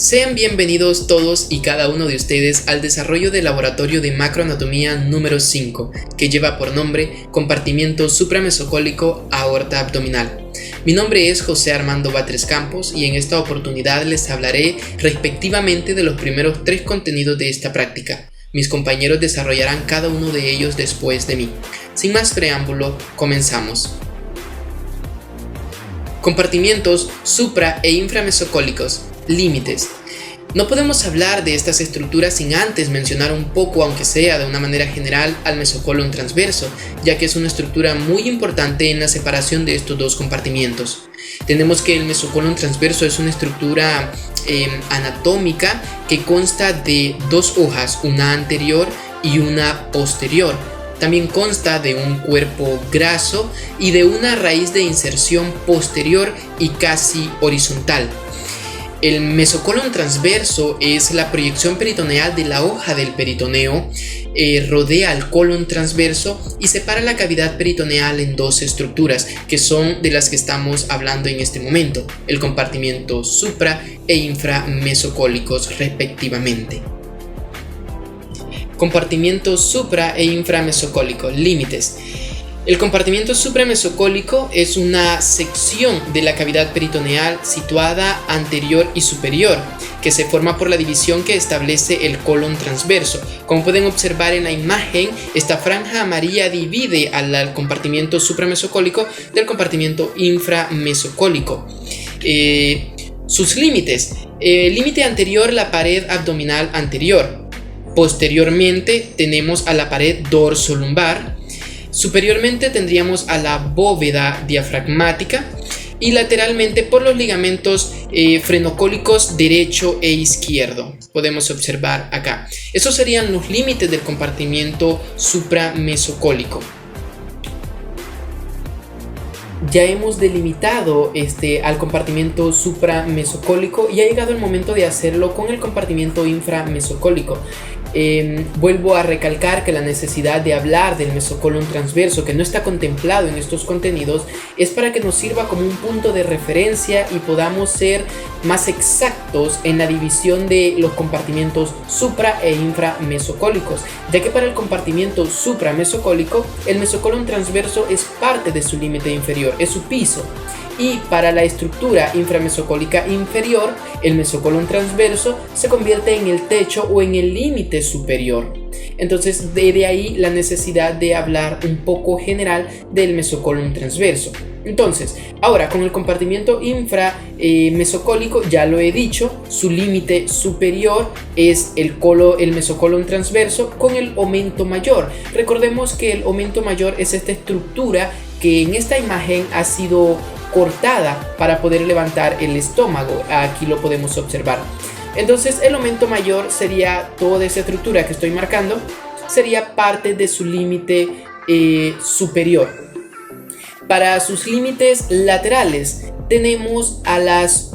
Sean bienvenidos todos y cada uno de ustedes al desarrollo del laboratorio de macroanatomía número 5, que lleva por nombre compartimiento supramesocólico aorta abdominal. Mi nombre es José Armando Batres Campos y en esta oportunidad les hablaré respectivamente de los primeros 3 contenidos de esta práctica. Mis compañeros desarrollarán cada uno de ellos después de mí. Sin más preámbulo, comenzamos. Compartimientos supra- e inframesocólicos. Límites. No podemos hablar de estas estructuras sin antes mencionar un poco, aunque sea de una manera general, al mesocolon transverso, ya que es una estructura muy importante en la separación de estos dos compartimientos. Tenemos que el mesocolon transverso es una estructura anatómica que consta de 2 hojas, una anterior y una posterior. También consta de un cuerpo graso y de una raíz de inserción posterior y casi horizontal. El mesocolon transverso es la proyección peritoneal de la hoja del peritoneo, rodea al colon transverso y separa la cavidad peritoneal en 2 estructuras, que son de las que estamos hablando en este momento, el compartimiento supra- e inframesocólicos respectivamente. Compartimiento supra- e inframesocólico. Límites. El compartimiento supramesocólico es una sección de la cavidad peritoneal situada anterior y superior, que se forma por la división que establece el colon transverso. Como pueden observar en la imagen, esta franja amarilla divide al compartimiento supramesocólico del compartimiento inframesocólico. Sus límites. Límite anterior, la pared abdominal anterior. Posteriormente tenemos a la pared dorsolumbar. Superiormente tendríamos a la bóveda diafragmática y lateralmente por los ligamentos frenocólicos derecho e izquierdo. Podemos observar acá. Esos serían los límites del compartimiento supramesocólico. Ya hemos delimitado al compartimiento supramesocólico y ha llegado el momento de hacerlo con el compartimiento inframesocólico. Vuelvo a recalcar que la necesidad de hablar del mesocolon transverso, que no está contemplado en estos contenidos, es para que nos sirva como un punto de referencia y podamos ser más exactos en la división de los compartimientos supra- e inframesocólicos, ya que para el compartimiento supramesocólico el mesocolon transverso es parte de su límite inferior, es su piso. Y para la estructura inframesocólica inferior, el mesocolon transverso se convierte en el techo o en el límite superior. Entonces, de ahí la necesidad de hablar un poco general del mesocolon transverso. Entonces, ahora con el compartimiento inframesocólico, ya lo he dicho, su límite superior es el mesocolon transverso con el aumento mayor. Recordemos que el aumento mayor es esta estructura que en esta imagen ha sido cortada para poder levantar el estómago. Aquí lo podemos observar. Entonces el aumento mayor sería toda esa estructura que estoy marcando, sería parte de su límite superior. Para sus límites laterales tenemos a las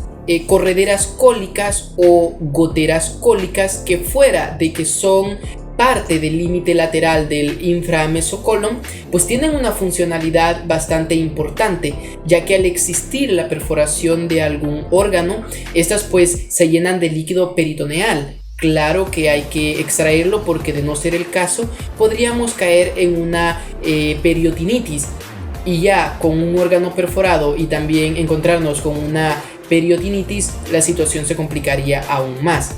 correderas cólicas o goteras cólicas, que fuera de que son parte del límite lateral del inframesocolon, pues tienen una funcionalidad bastante importante, ya que al existir la perforación de algún órgano, estas pues se llenan de líquido peritoneal. Claro que hay que extraerlo, porque de no ser el caso podríamos caer en una periotinitis, y ya con un órgano perforado y también encontrarnos con una periotinitis, la situación se complicaría aún más.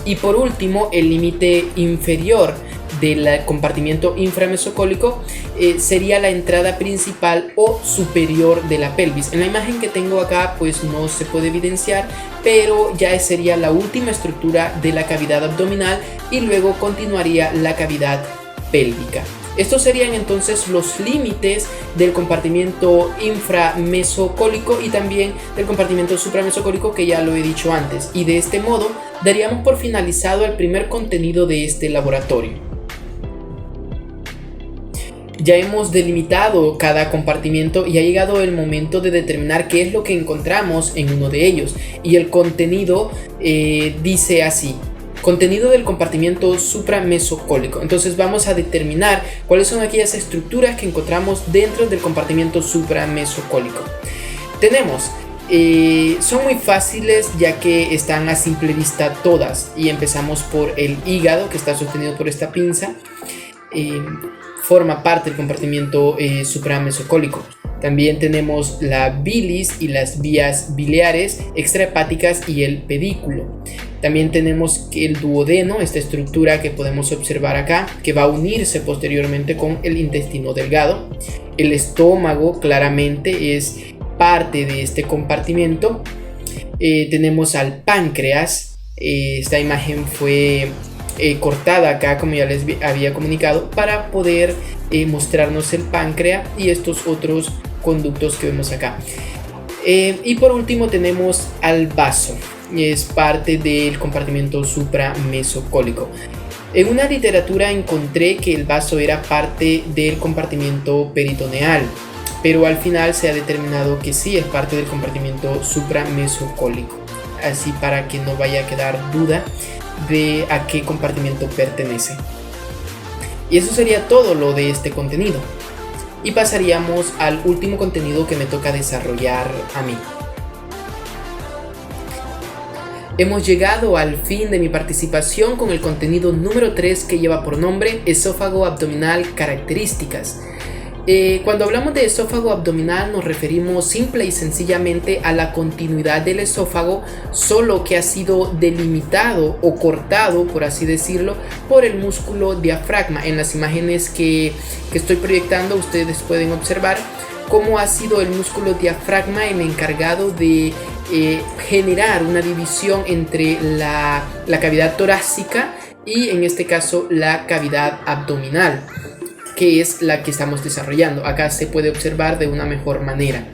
Y por último, el límite inferior del compartimiento inframesocólico sería la entrada principal o superior de la pelvis. En la imagen que tengo acá pues no se puede evidenciar, pero ya sería la última estructura de la cavidad abdominal y luego continuaría la cavidad pélvica. Estos serían entonces los límites del compartimiento inframesocólico y también del compartimiento supramesocólico, que ya lo he dicho antes. Y de este modo daríamos por finalizado el primer contenido de este laboratorio. Ya hemos delimitado cada compartimiento y ha llegado el momento de determinar qué es lo que encontramos en uno de ellos. Y el contenido dice así: contenido del compartimiento supramesocólico. Entonces vamos a determinar cuáles son aquellas estructuras que encontramos dentro del compartimiento supramesocólico. Tenemos Son muy fáciles ya que están a simple vista todas, y empezamos por el hígado, que está sostenido por esta pinza. Forma parte del compartimiento supramesocólico. También tenemos la bilis y las vías biliares, extrahepáticas y el pedículo. También tenemos el duodeno, esta estructura que podemos observar acá, que va a unirse posteriormente con el intestino delgado. El estómago claramente es parte de este compartimento. Tenemos al páncreas. Esta imagen fue cortada acá, como ya les había comunicado, para poder mostrarnos el páncreas y estos otros conductos que vemos acá. Y por último tenemos al vaso, es parte del compartimento supramesocólico. En una literatura encontré que el vaso era parte del compartimento peritoneal, pero al final se ha determinado que sí es parte del compartimento supramesocólico, así para que no vaya a quedar duda de a qué compartimento pertenece. Y eso sería todo lo de este contenido. Y pasaríamos al último contenido que me toca desarrollar a mí. Hemos llegado al fin de mi participación con el contenido número 3, que lleva por nombre esófago abdominal características. Cuando hablamos de esófago abdominal nos referimos simple y sencillamente a la continuidad del esófago, solo que ha sido delimitado o cortado, por así decirlo, por el músculo diafragma. En las imágenes que estoy proyectando ustedes pueden observar cómo ha sido el músculo diafragma el encargado de generar una división entre la cavidad torácica y en este caso la cavidad abdominal, que es la que estamos desarrollando. Acá se puede observar de una mejor manera.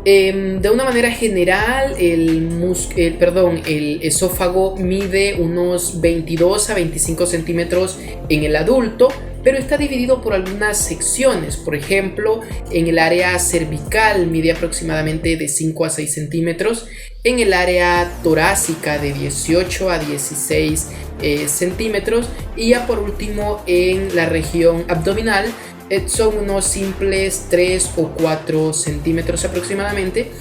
De una manera general, el esófago mide unos 22 a 25 centímetros en el adulto, pero está dividido por algunas secciones. Por ejemplo, en el área cervical mide aproximadamente de 5 a 6 centímetros, en el área torácica de 18 a 16 centímetros, y ya por último en la región abdominal son unos simples 3 o 4 centímetros aproximadamente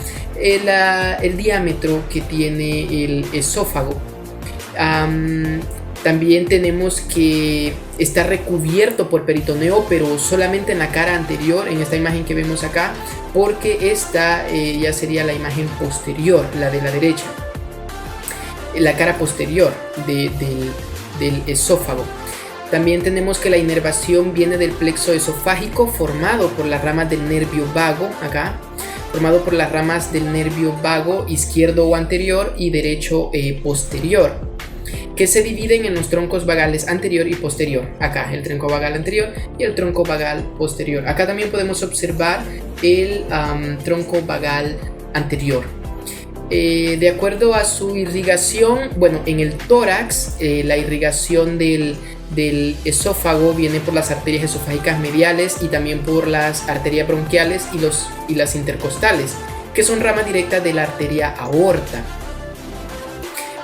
el diámetro que tiene el esófago. También tenemos que está recubierto por peritoneo, pero solamente en la cara anterior, en esta imagen que vemos acá, porque esta ya sería la imagen posterior, la de la derecha, la cara posterior del esófago. También tenemos que la inervación viene del plexo esofágico, formado por las ramas del nervio vago, acá, formado por las ramas del nervio vago izquierdo o anterior y derecho posterior, que se dividen en los troncos vagales anterior y posterior. Acá el tronco vagal anterior y el tronco vagal posterior. Acá también podemos observar el tronco vagal anterior. De acuerdo a su irrigación, bueno, en el tórax la irrigación del esófago viene por las arterias esofágicas mediales y también por las arterias bronquiales y las intercostales, que son ramas directas de la arteria aorta.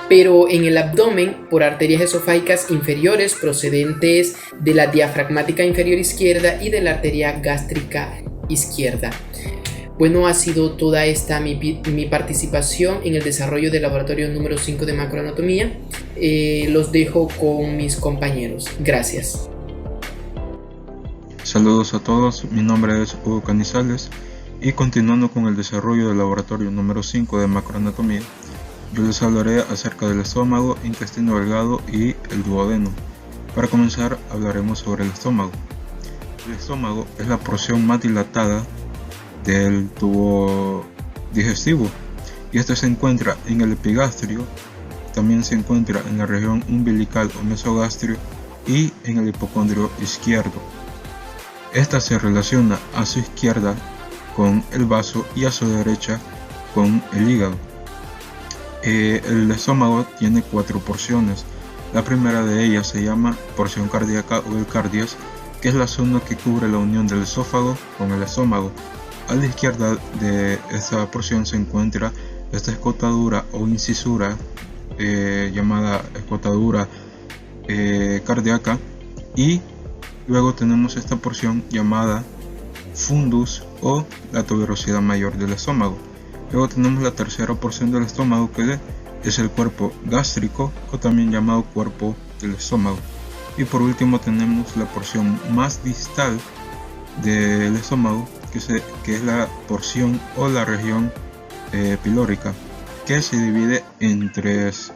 Pero en el abdomen por arterias esofágicas inferiores procedentes de la diafragmática inferior izquierda y de la arteria gástrica izquierda. Bueno, ha sido toda esta mi participación en el desarrollo del laboratorio número 5 de macroanatomía. Los dejo con mis compañeros. Gracias. Saludos a todos, mi nombre es Hugo Canizales y continuando con el desarrollo del laboratorio número 5 de macroanatomía, yo les hablaré acerca del estómago, intestino delgado y el duodeno. Para comenzar hablaremos sobre el estómago. El estómago es la porción más dilatada del tubo digestivo y este se encuentra en el epigastrio, también se encuentra en la región umbilical o mesogastrio y en el hipocondrio izquierdo. Esta se relaciona a su izquierda con el vaso y a su derecha con el hígado. El estómago tiene 4 porciones. La primera de ellas se llama porción cardíaca o el cardias, que es la zona que cubre la unión del esófago con el estómago. A la izquierda de esta porción se encuentra esta escotadura o incisura llamada escotadura cardíaca, y luego tenemos esta porción llamada fundus o la tuberosidad mayor del estómago. Luego tenemos la tercera porción del estómago, que es el cuerpo gástrico, o también llamado cuerpo del estómago. Y por último tenemos la porción más distal del estómago, que es la porción o la región pilórica, que se divide en tres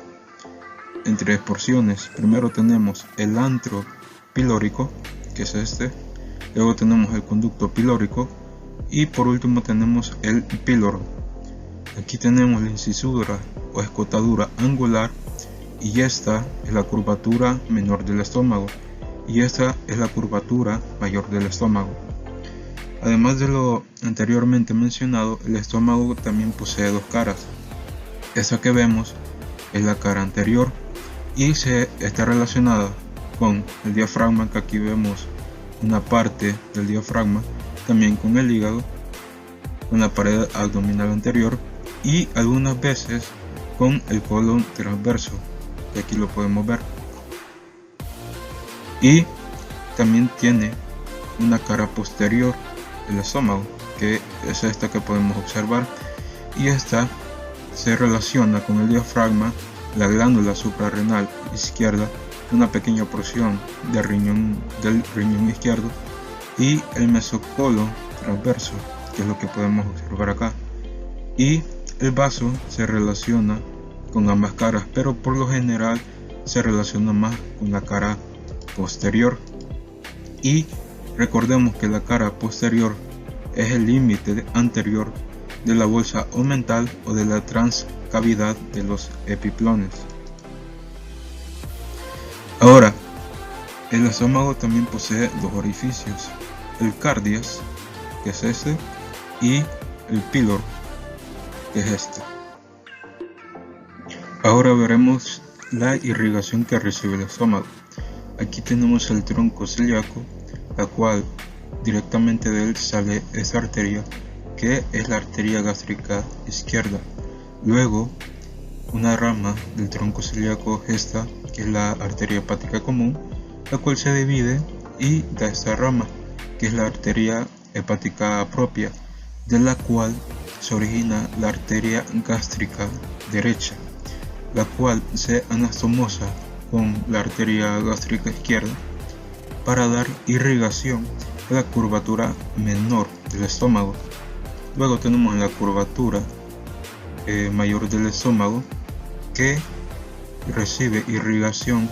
porciones. Primero tenemos el antro pilórico, que es este. Luego tenemos el conducto pilórico y por último tenemos el píloro. Aquí tenemos la incisura o escotadura angular, y esta es la curvatura menor del estómago, y esta es la curvatura mayor del estómago. Además de lo anteriormente mencionado, el estómago también posee dos caras. Esta que vemos es la cara anterior y está relacionada con el diafragma, que aquí vemos una parte del diafragma, también con el hígado, con la pared abdominal anterior y algunas veces con el colon transverso, que aquí lo podemos ver. Y también tiene una cara posterior del estómago, que es esta que podemos observar, y esta se relaciona con el diafragma, la glándula suprarrenal izquierda, una pequeña porción del riñón izquierdo, y el mesocolon transverso, que es lo que podemos observar acá. Y el vaso se relaciona con ambas caras, pero por lo general se relaciona más con la cara posterior. Y recordemos que la cara posterior es el límite anterior de la bolsa omental o de la transcavidad de los epiplones. Ahora, el estómago también posee dos orificios: el cardias, que es este, y el píloro, que es este. Ahora veremos la irrigación que recibe el estómago. Aquí tenemos el tronco celíaco, la cual directamente de él sale esa arteria, que es la arteria gástrica izquierda. Luego, una rama del tronco celíaco, esta, que es la arteria hepática común, la cual se divide y da esta rama, que es la arteria hepática propia, de la cual se origina la arteria gástrica derecha, la cual se anastomosa con la arteria gástrica izquierda para dar irrigación a la curvatura menor del estómago. Luego tenemos la curvatura mayor del estómago, que recibe irrigación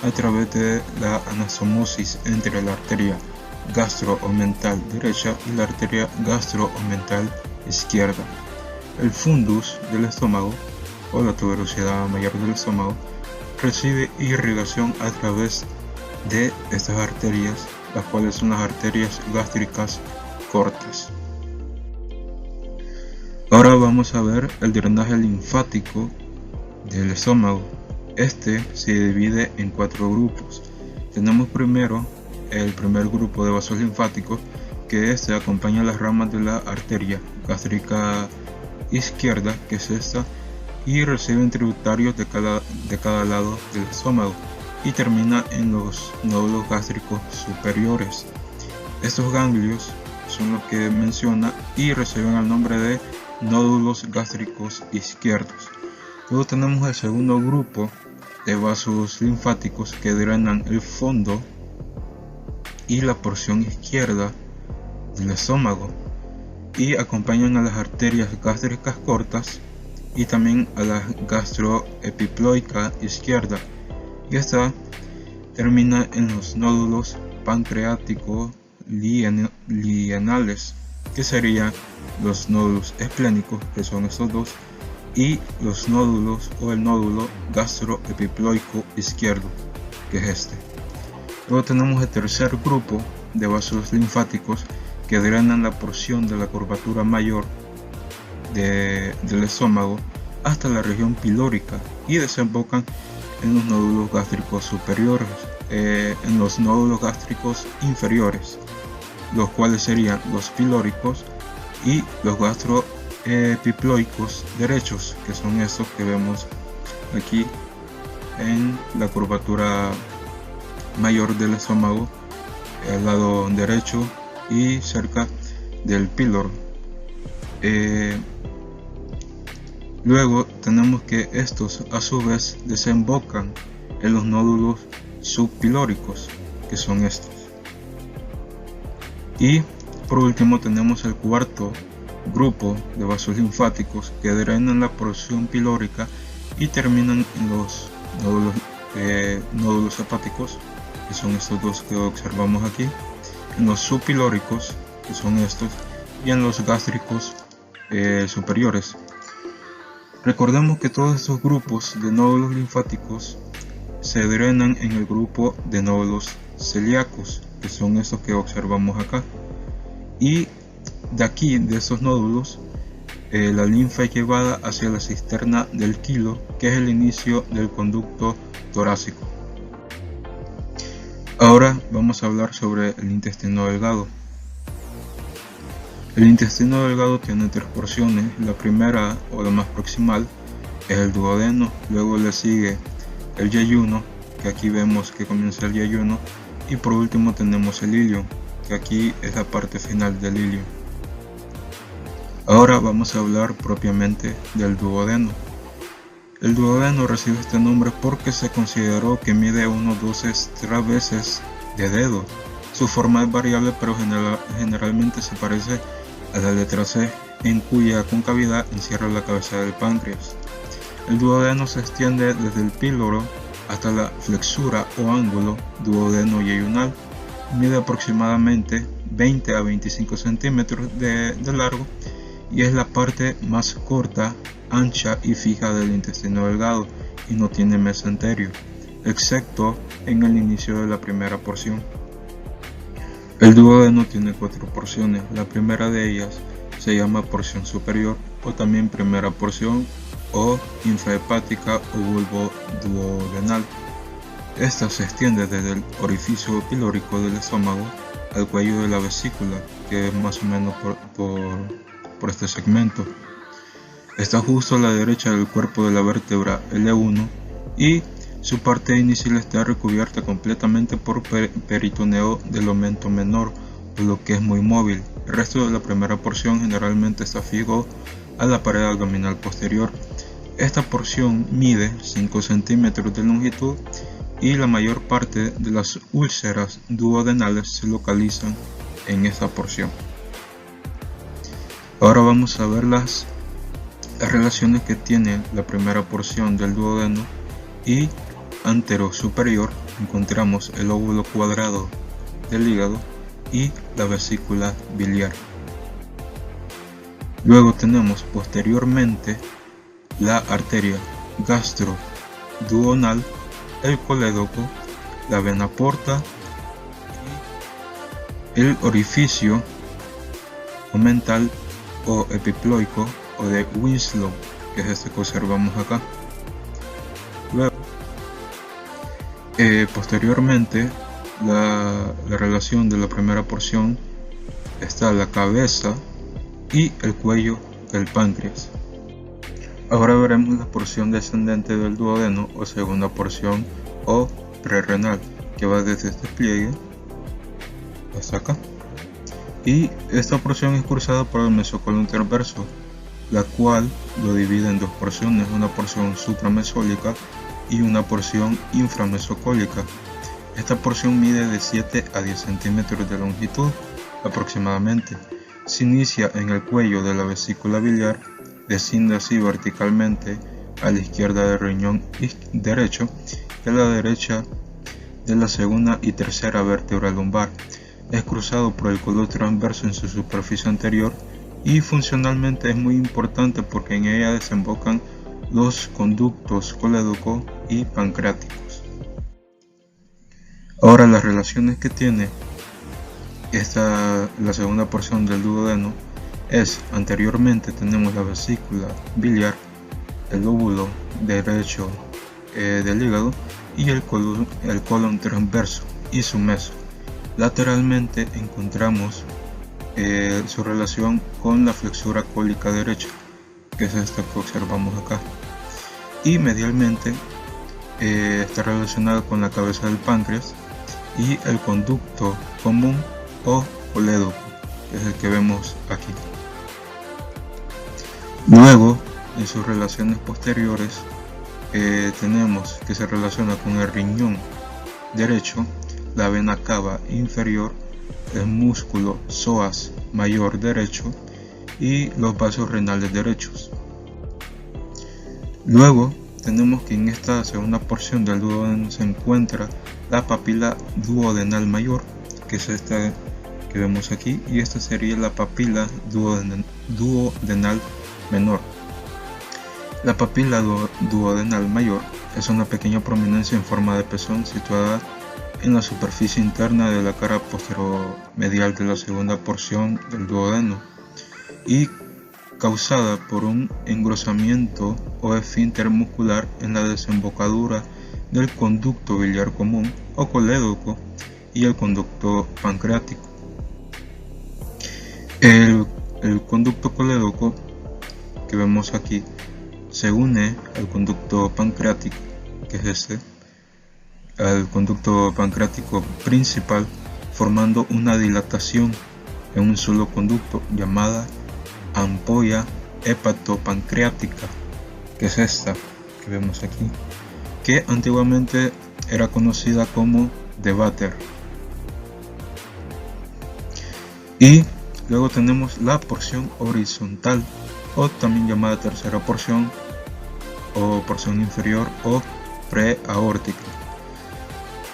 a través de la anastomosis entre la arteria gastroomental derecha y la arteria gastroomental izquierda. El fundus del estómago, o la tuberosidad mayor del estómago, recibe irrigación a través de estas arterias, las cuales son las arterias gástricas cortas. Ahora vamos a ver el drenaje linfático del estómago. Este se divide en 4 grupos. Tenemos primero el primer grupo de vasos linfáticos, que este acompaña las ramas de la arteria gástrica izquierda, que es esta, y reciben tributarios de cada lado del estómago, y termina en los nódulos gástricos superiores. Estos ganglios son los que menciona y reciben el nombre de nódulos gástricos izquierdos. Luego tenemos el segundo grupo de vasos linfáticos, que drenan el fondo y la porción izquierda del estómago y acompañan a las arterias gástricas cortas y también a la gastroepiploica izquierda, y esta termina en los nódulos pancreáticos lienales, que serían los nódulos esplénicos, que son estos dos, y los nódulos o el nódulo gastroepiploico izquierdo, que es este. Luego tenemos el tercer grupo de vasos linfáticos, que drenan la porción de la curvatura mayor del estómago hasta la región pilórica y desembocan en los nódulos gástricos superiores, en los nódulos gástricos inferiores, los cuales serían los pilóricos y los gastroepiploicos derechos, que son estos que vemos aquí en la curvatura mayor del estómago, al lado derecho y cerca del píloro. Luego tenemos que estos a su vez desembocan en los nódulos subpilóricos, que son estos. Y por último tenemos el cuarto grupo de vasos linfáticos que drenan la porción pilórica y terminan en los nódulos hepáticos, que son estos dos que observamos aquí, en los subpilóricos, que son estos, y en los gástricos superiores. Recordemos que todos estos grupos de nódulos linfáticos se drenan en el grupo de nódulos celíacos, que son estos que observamos acá. Y de aquí, de esos nódulos, la linfa es llevada hacia la cisterna del quilo, que es el inicio del conducto torácico. Ahora vamos a hablar sobre el intestino delgado. El intestino delgado tiene tres porciones. La primera, o la más proximal, es el duodeno. Luego le sigue el yeyuno, que aquí vemos que comienza el yeyuno. Y por último tenemos el ilion, que aquí es la parte final del ilion. Ahora vamos a hablar propiamente del duodeno. El duodeno recibe este nombre porque se consideró que mide unos 12 veces de dedo. Su forma es variable, pero generalmente se parece a la letra C, en cuya concavidad encierra la cabeza del páncreas. El duodeno se extiende desde el píloro hasta la flexura o ángulo duodeno-yeyunal. Mide aproximadamente 20 a 25 centímetros de largo y es la parte más corta, ancha y fija del intestino delgado y no tiene mesenterio, excepto en el inicio de la primera porción. El duodeno tiene 4 porciones. La primera de ellas se llama porción superior o también primera porción o infrahepática o bulbo duodenal. Esta se extiende desde el orificio pilórico del estómago al cuello de la vesícula, que es más o menos por este segmento. Está justo a la derecha del cuerpo de la vértebra L1 y su parte inicial está recubierta completamente por peritoneo del aumento menor, por lo que es muy móvil. El resto de la primera porción generalmente está fijo a la pared abdominal posterior. Esta porción mide 5 centímetros de longitud y la mayor parte de las úlceras duodenales se localizan en esta porción. Ahora vamos a ver las relaciones que tiene la primera porción del duodeno y antero superior. Encontramos el óvulo cuadrado del hígado y la vesícula biliar. Luego tenemos posteriormente la arteria gastroduodenal, el colédoco, la vena porta y el orificio omental o epiploico o de Winslow, que es este que observamos acá. Luego, posteriormente, la relación de la primera porción está la cabeza y el cuello del páncreas. Ahora veremos la porción descendente del duodeno o segunda porción o prerrenal, que va desde este pliegue hasta acá. Y esta porción es cruzada por el mesocolon transverso, la cual lo divide en dos porciones, una porción supramesólica y una porción inframesocólica. Esta porción mide de 7 a 10 centímetros de longitud aproximadamente. Se inicia en el cuello de la vesícula biliar, desciende así verticalmente a la izquierda del riñón derecho y a la derecha de la segunda y tercera vértebra lumbar. Es cruzado por el colon transverso en su superficie anterior y funcionalmente es muy importante porque en ella desembocan los conductos colédoco y pancreáticos. Ahora las relaciones que tiene la segunda porción del duodeno es: anteriormente tenemos la vesícula biliar, el lóbulo derecho del hígado y el colon transverso y su meso. Lateralmente encontramos su relación con la flexura cólica derecha, que es esta que observamos acá, y medialmente está relacionado con la cabeza del páncreas y el conducto común o colédoco, que es el que vemos aquí. Luego, en sus relaciones posteriores tenemos que se relaciona con el riñón derecho, la vena cava inferior, el músculo psoas mayor derecho y los vasos renales derechos. Luego tenemos que en esta segunda porción del duodeno se encuentra la papila duodenal mayor, que es esta que vemos aquí, y esta sería la papila duodenal menor. La papila duodenal mayor es una pequeña prominencia en forma de pezón situada en la superficie interna de la cara posteromedial de la segunda porción del duodeno y causada por un engrosamiento o esfínter muscular en la desembocadura del conducto biliar común o colédoco y el conducto pancreático. El conducto colédoco que vemos aquí se une al conducto pancreático, que es al conducto pancreático principal, formando una dilatación en un solo conducto llamada ampolla hepatopancreática, que es esta que vemos aquí, que antiguamente era conocida como de Vater. Y luego tenemos la porción horizontal, o también llamada tercera porción o porción inferior o preaórtica,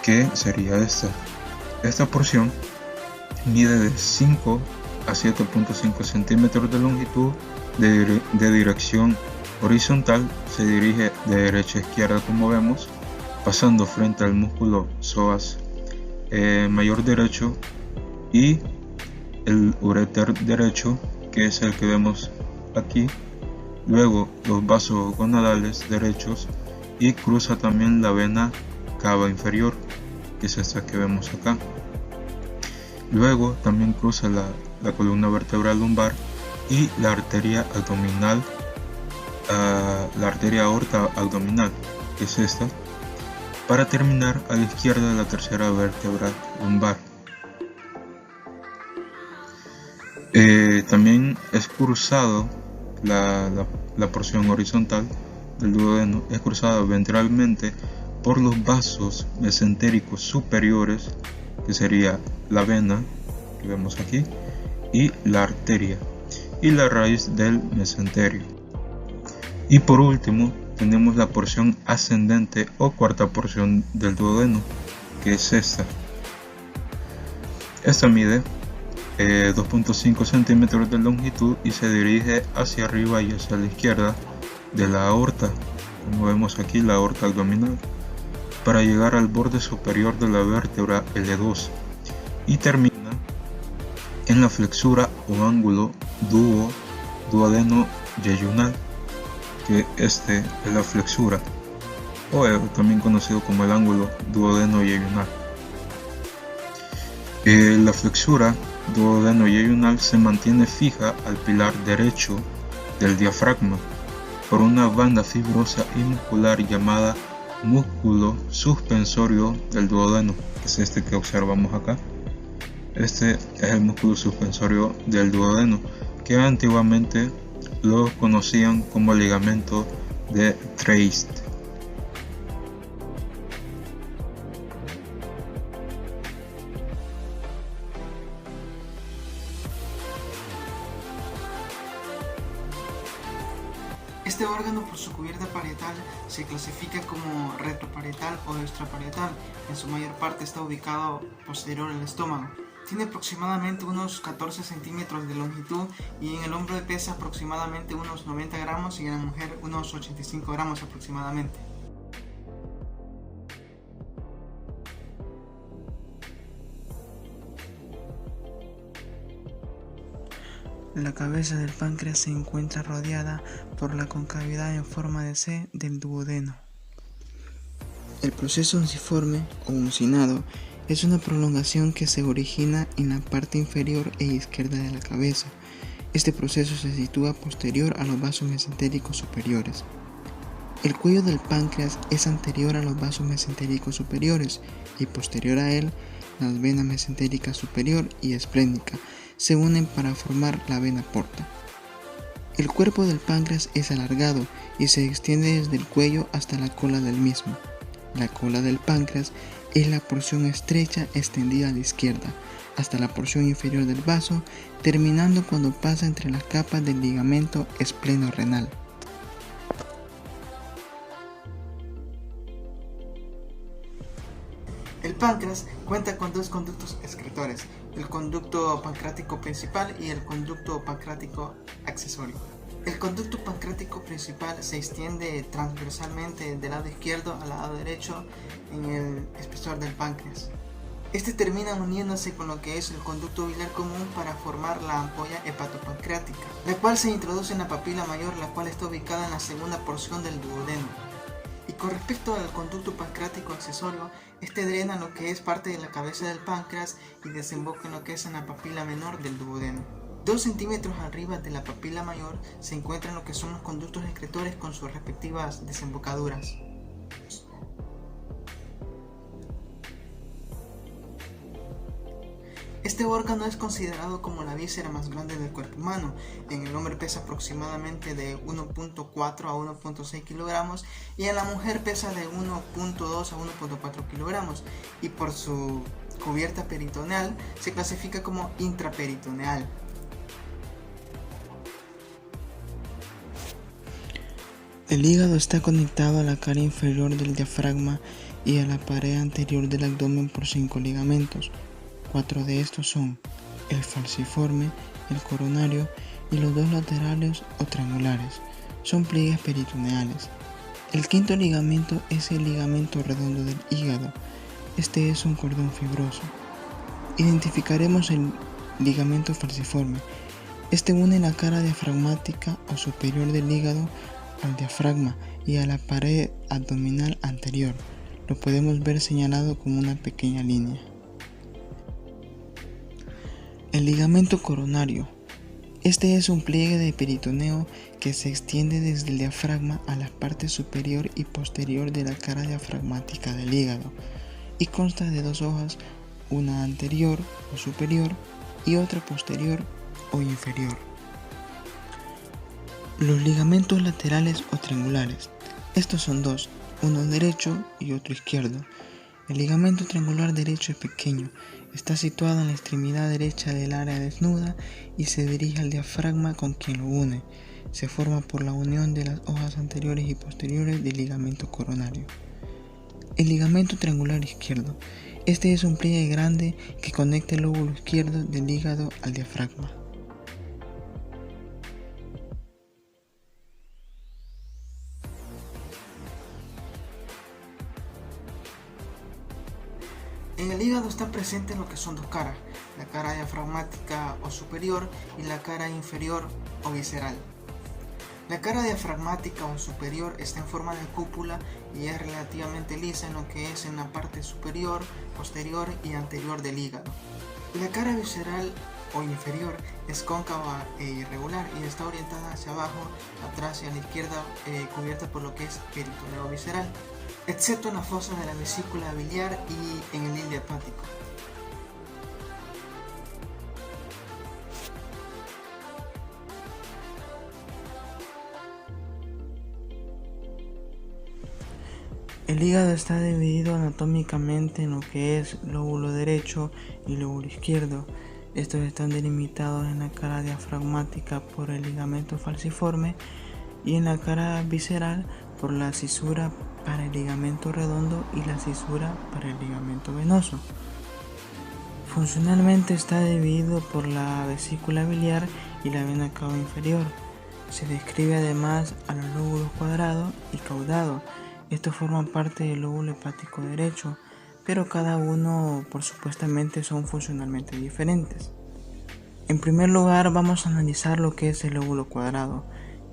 que sería esta porción mide de 5 a 7.5 centímetros de longitud de dirección horizontal, se dirige de derecha a izquierda como vemos, pasando frente al músculo psoas mayor derecho y el uréter derecho, que es el que vemos aquí, luego los vasos gonadales derechos y cruza también la vena cava inferior, que es esta que vemos acá. Luego también cruza la columna vertebral lumbar y la arteria abdominal, la arteria aorta abdominal, que es esta, para terminar a la izquierda de la tercera vértebra lumbar. También es cruzado la porción horizontal del duodeno, es cruzada ventralmente por los vasos mesentéricos superiores, que sería la vena que vemos aquí y la arteria y la raíz del mesenterio. Y por último tenemos la porción ascendente o cuarta porción del duodeno, que es esta. Esta mide 2.5 centímetros de longitud y se dirige hacia arriba y hacia la izquierda de la aorta, como vemos aquí, la aorta abdominal, para llegar al borde superior de la vértebra L2 y termina en la flexura o ángulo duodeno-yeyunal, que este es la flexura, o también conocido como el ángulo duodeno-yeyunal. La flexura duodeno-yeyunal se mantiene fija al pilar derecho del diafragma por una banda fibrosa y muscular llamada músculo suspensorio del duodeno, que es este que observamos acá. Este es el músculo suspensorio del duodeno, que antiguamente lo conocían como ligamento de Treist. Este órgano, por su cubierta parietal, se clasifica como retroparietal o extraparietal. En su mayor parte está ubicado posterior al estómago. Tiene aproximadamente unos 14 centímetros de longitud y en el hombre pesa aproximadamente unos 90 gramos y en la mujer unos 85 gramos aproximadamente. La cabeza del páncreas se encuentra rodeada por la concavidad en forma de C del duodeno. El proceso unciforme o uncinado es una prolongación que se origina en la parte inferior e izquierda de la cabeza. Este proceso se sitúa posterior a los vasos mesentéricos superiores. El cuello del páncreas es anterior a los vasos mesentéricos superiores y posterior a él las venas mesentérica superior y esplénica se unen para formar la vena porta. El cuerpo del páncreas es alargado y se extiende desde el cuello hasta la cola del mismo. La cola del páncreas es la porción estrecha extendida a la izquierda, hasta la porción inferior del vaso, terminando cuando pasa entre las capas del ligamento espleno-renal. El páncreas cuenta con dos conductos excretores, el conducto pancreático principal y el conducto pancreático accesorio. El conducto pancreático principal se extiende transversalmente del lado izquierdo al lado derecho en el espesor del páncreas. Este termina uniéndose con lo que es el conducto biliar común para formar la ampolla hepatopancreática, la cual se introduce en la papila mayor, la cual está ubicada en la segunda porción del duodeno. Y con respecto al conducto pancreático accesorio, este drena lo que es parte de la cabeza del páncreas y desemboca en lo que es en la papila menor del duodeno. 2 centímetros arriba de la papila mayor se encuentran lo que son los conductos excretores con sus respectivas desembocaduras. Este órgano es considerado como la víscera más grande del cuerpo humano. En el hombre pesa aproximadamente de 1.4 a 1.6 kilogramos y en la mujer pesa de 1.2 a 1.4 kilogramos y por su cubierta peritoneal se clasifica como intraperitoneal. El hígado está conectado a la cara inferior del diafragma y a la pared anterior del abdomen por 5 ligamentos. 4 de estos son el falciforme, el coronario y los 2 laterales o triangulares. Son pliegues peritoneales. El quinto ligamento es el ligamento redondo del hígado. Este es un cordón fibroso. Identificaremos el ligamento falciforme. Este une la cara diafragmática o superior del hígado al diafragma y a la pared abdominal anterior. Lo podemos ver señalado con una pequeña línea. El ligamento coronario. Este es un pliegue de peritoneo que se extiende desde el diafragma a la parte superior y posterior de la cara diafragmática del hígado y consta de 2 hojas, una anterior o superior y otra posterior o inferior. Los ligamentos laterales o triangulares. Estos son 2, uno derecho y otro izquierdo. El ligamento triangular derecho es pequeño, está situado en la extremidad derecha del área desnuda y se dirige al diafragma con quien lo une. Se forma por la unión de las hojas anteriores y posteriores del ligamento coronario. El ligamento triangular izquierdo. Este es un pliegue grande que conecta el lóbulo izquierdo del hígado al diafragma. En el hígado están presentes lo que son 2 caras, la cara diafragmática o superior y la cara inferior o visceral. La cara diafragmática o superior está en forma de cúpula y es relativamente lisa en lo que es en la parte superior, posterior y anterior del hígado. La cara visceral o inferior es cóncava e irregular y está orientada hacia abajo, atrás y a la izquierda, cubierta por lo que es peritoneo visceral, excepto en la fosa de la vesícula biliar y en el hilo hepático. El hígado está dividido anatómicamente en lo que es lóbulo derecho y lóbulo izquierdo. Estos están delimitados en la cara diafragmática por el ligamento falciforme y en la cara visceral por la cisura para el ligamento redondo y la cisura para el ligamento venoso. Funcionalmente está dividido por la vesícula biliar y la vena cava inferior. Se describe además a los lóbulos cuadrado y caudado. Estos forman parte del lóbulo hepático derecho, pero cada uno por supuestamente son funcionalmente diferentes. En primer lugar vamos a analizar lo que es el lóbulo cuadrado.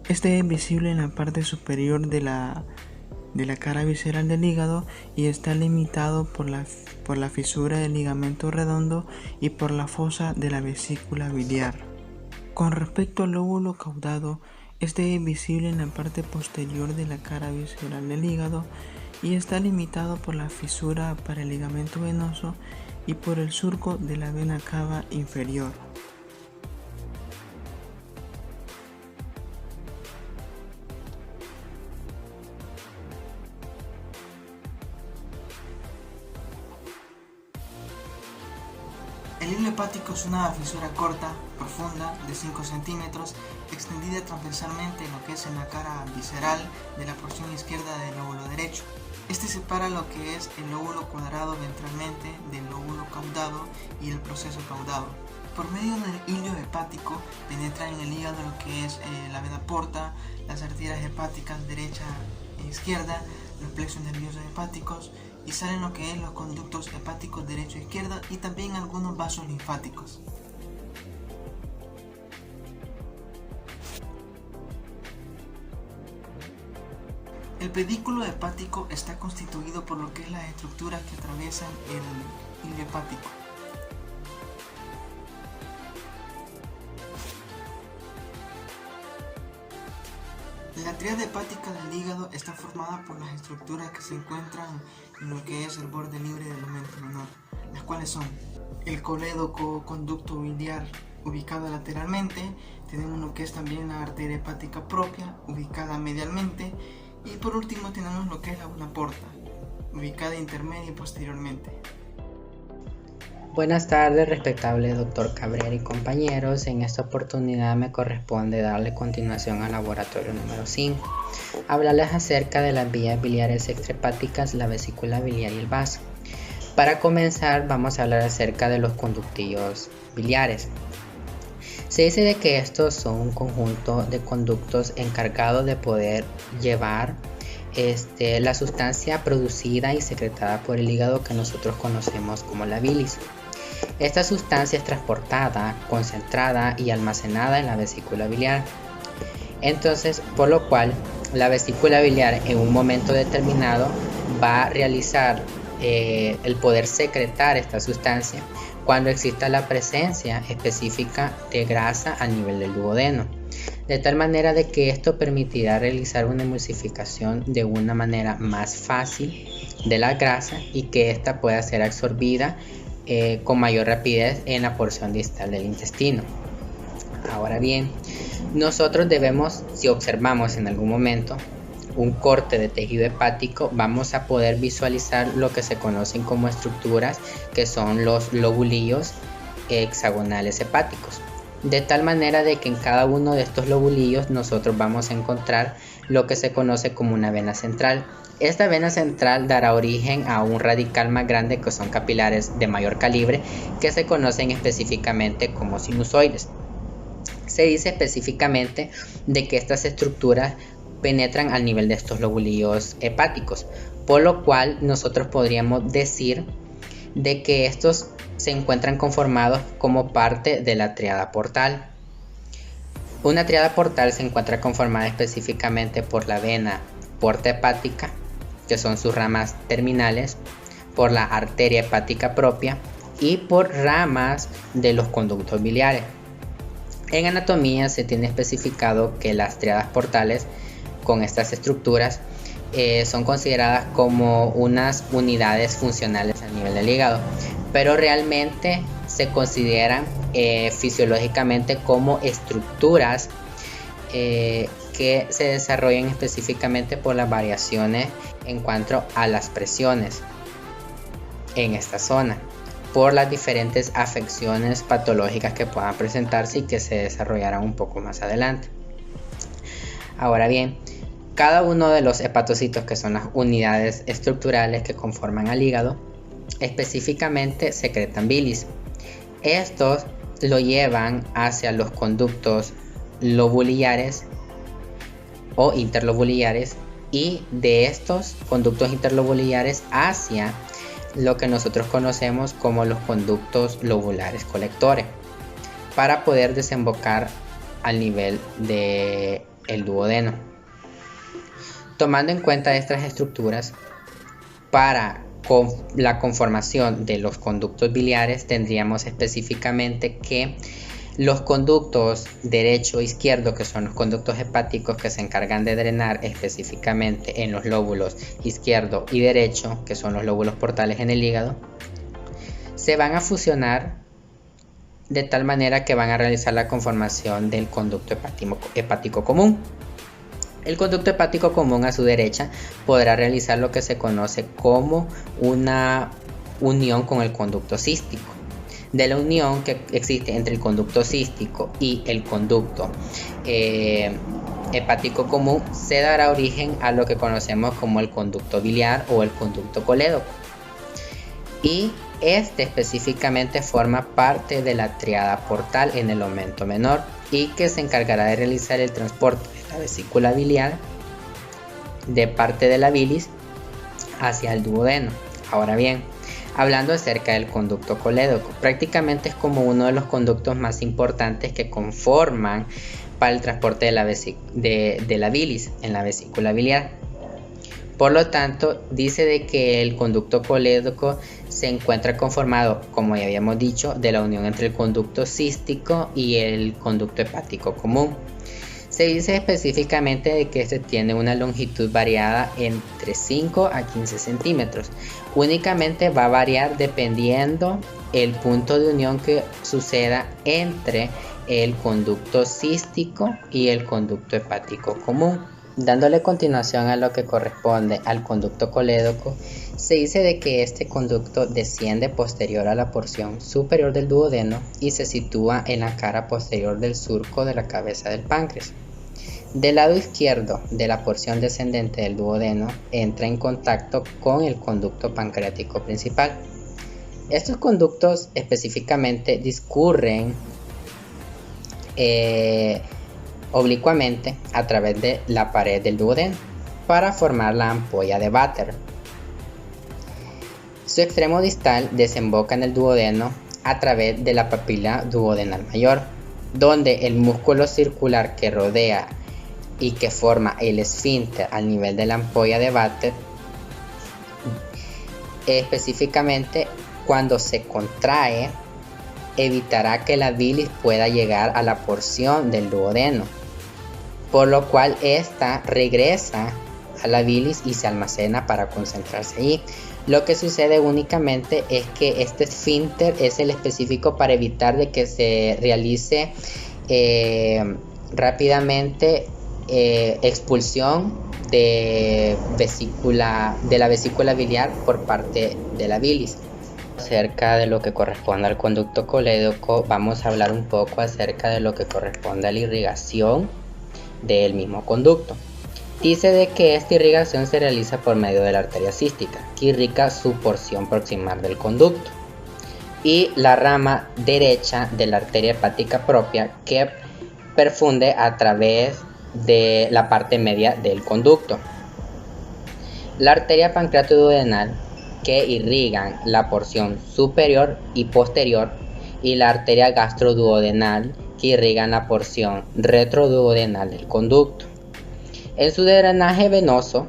Este es visible en la parte superior de la cara visceral del hígado y está limitado por la fisura del ligamento redondo y por la fosa de la vesícula biliar. Con respecto al lóbulo caudado, este es visible en la parte posterior de la cara visceral del hígado y está limitado por la fisura para el ligamento venoso y por el surco de la vena cava inferior. El hilo hepático es una fisura corta, profunda, de 5 centímetros, extendida transversalmente en lo que es en la cara visceral de la porción izquierda del lóbulo derecho. Este separa lo que es el lóbulo cuadrado ventralmente del lóbulo caudado y el proceso caudado. Por medio del hilo hepático penetra en el hígado lo que es la vena porta, las arterias hepáticas derecha e izquierda, los plexos nerviosos hepáticos, y salen lo que es los conductos hepáticos derecho e izquierda y también algunos vasos linfáticos. El pedículo hepático está constituido por lo que es las estructuras que atraviesan el hilo hepático. La tríada hepática del hígado está formada por las estructuras que se encuentran en lo que es el borde libre del aumento menor, las cuales son el colédoco conducto biliar ubicado lateralmente, tenemos lo que es también la arteria hepática propia ubicada medialmente y por último tenemos lo que es la vena porta ubicada intermedia y posteriormente. Buenas tardes, respetable doctor Cabrera y compañeros. En esta oportunidad me corresponde darle continuación al laboratorio número 5. Hablarles acerca de las vías biliares extrahepáticas, la vesícula biliar y el vaso. Para comenzar, vamos a hablar acerca de los conductillos biliares. Se dice de que estos son un conjunto de conductos encargados de poder llevar la sustancia producida y secretada por el hígado que nosotros conocemos como la bilis. Esta sustancia es transportada, concentrada y almacenada en la vesícula biliar. Entonces, por lo cual, la vesícula biliar en un momento determinado va a realizar el poder secretar esta sustancia cuando exista la presencia específica de grasa a nivel del duodeno, de tal manera de que esto permitirá realizar una emulsificación de una manera más fácil de la grasa y que ésta pueda ser absorbida con mayor rapidez en la porción distal del intestino. Ahora bien, nosotros debemos, si observamos en algún momento un corte de tejido hepático, vamos a poder visualizar lo que se conocen como estructuras que son los lobulillos hexagonales hepáticos, de tal manera de que en cada uno de estos lobulillos nosotros vamos a encontrar lo que se conoce como una vena central. Esta vena central dará origen a un radical más grande que son capilares de mayor calibre que se conocen específicamente como sinusoides. Se dice específicamente de que estas estructuras penetran al nivel de estos lobulillos hepáticos, por lo cual nosotros podríamos decir de que estos se encuentran conformados como parte de la tríada portal. Una tríada portal se encuentra conformada específicamente por la vena porta hepática, que son sus ramas terminales, por la arteria hepática propia y por ramas de los conductos biliares. En anatomía se tiene especificado que las tríadas portales con estas estructuras son consideradas como unas unidades funcionales a nivel del hígado, pero realmente se consideran fisiológicamente como estructuras que se desarrollan específicamente por las variaciones en cuanto a las presiones en esta zona, por las diferentes afecciones patológicas que puedan presentarse y que se desarrollarán un poco más adelante. Ahora bien, cada uno de los hepatocitos, que son las unidades estructurales que conforman al hígado, específicamente secretan bilis. Estos lo llevan hacia los conductos lobuliares o interlobuliares y de estos conductos interlobuliares hacia lo que nosotros conocemos como los conductos lobulares colectores para poder desembocar al nivel del duodeno. Tomando en cuenta estas estructuras, para la conformación de los conductos biliares tendríamos específicamente que los conductos derecho e izquierdo, que son los conductos hepáticos que se encargan de drenar específicamente en los lóbulos izquierdo y derecho, que son los lóbulos portales en el hígado, se van a fusionar de tal manera que van a realizar la conformación del conducto hepático común. El conducto hepático común a su derecha podrá realizar lo que se conoce como una unión con el conducto cístico, de la unión que existe entre el conducto cístico y el conducto hepático común, se dará origen a lo que conocemos como el conducto biliar o el conducto colédoco. Y este específicamente forma parte de la tríada portal en el aumento menor y que se encargará de realizar el transporte de la vesícula biliar de parte de la bilis hacia el duodeno. Ahora bien, hablando acerca del conducto colédoco, prácticamente es como uno de los conductos más importantes que conforman para el transporte de la bilis en la vesícula biliar. Por lo tanto, dice de que el conducto colédoco se encuentra conformado, como ya habíamos dicho, de la unión entre el conducto cístico y el conducto hepático común. Se dice específicamente de que este tiene una longitud variada entre 5 a 15 centímetros. Únicamente va a variar dependiendo el punto de unión que suceda entre el conducto cístico y el conducto hepático común. Dándole continuación a lo que corresponde al conducto colédoco, se dice de que este conducto desciende posterior a la porción superior del duodeno y se sitúa en la cara posterior del surco de la cabeza del páncreas. Del lado izquierdo de la porción descendente del duodeno entra en contacto con el conducto pancreático principal. Estos conductos específicamente discurren oblicuamente a través de la pared del duodeno para formar la ampolla de Vater. Su extremo distal desemboca en el duodeno a través de la papila duodenal mayor, donde el músculo circular que rodea y que forma el esfínter al nivel de la ampolla de Vater, específicamente cuando se contrae, evitará que la bilis pueda llegar a la porción del duodeno, por lo cual esta regresa a la bilis y se almacena para concentrarse allí. Lo que sucede únicamente es que este esfínter es el específico para evitar de que se realice rápidamente expulsión de la vesícula biliar por parte de la bilis. Acerca de lo que corresponde al conducto colédoco, vamos a hablar un poco acerca de lo que corresponde a la irrigación del mismo conducto. Dice de que esta irrigación se realiza por medio de la arteria cística, que irriga su porción proximal del conducto, y la rama derecha de la arteria hepática propia, que perfunde a través de la parte media del conducto. La arteria pancreatoduodenal, que irrigan la porción superior y posterior, y la arteria gastroduodenal, que irrigan la porción retroduodenal del conducto. En su drenaje venoso,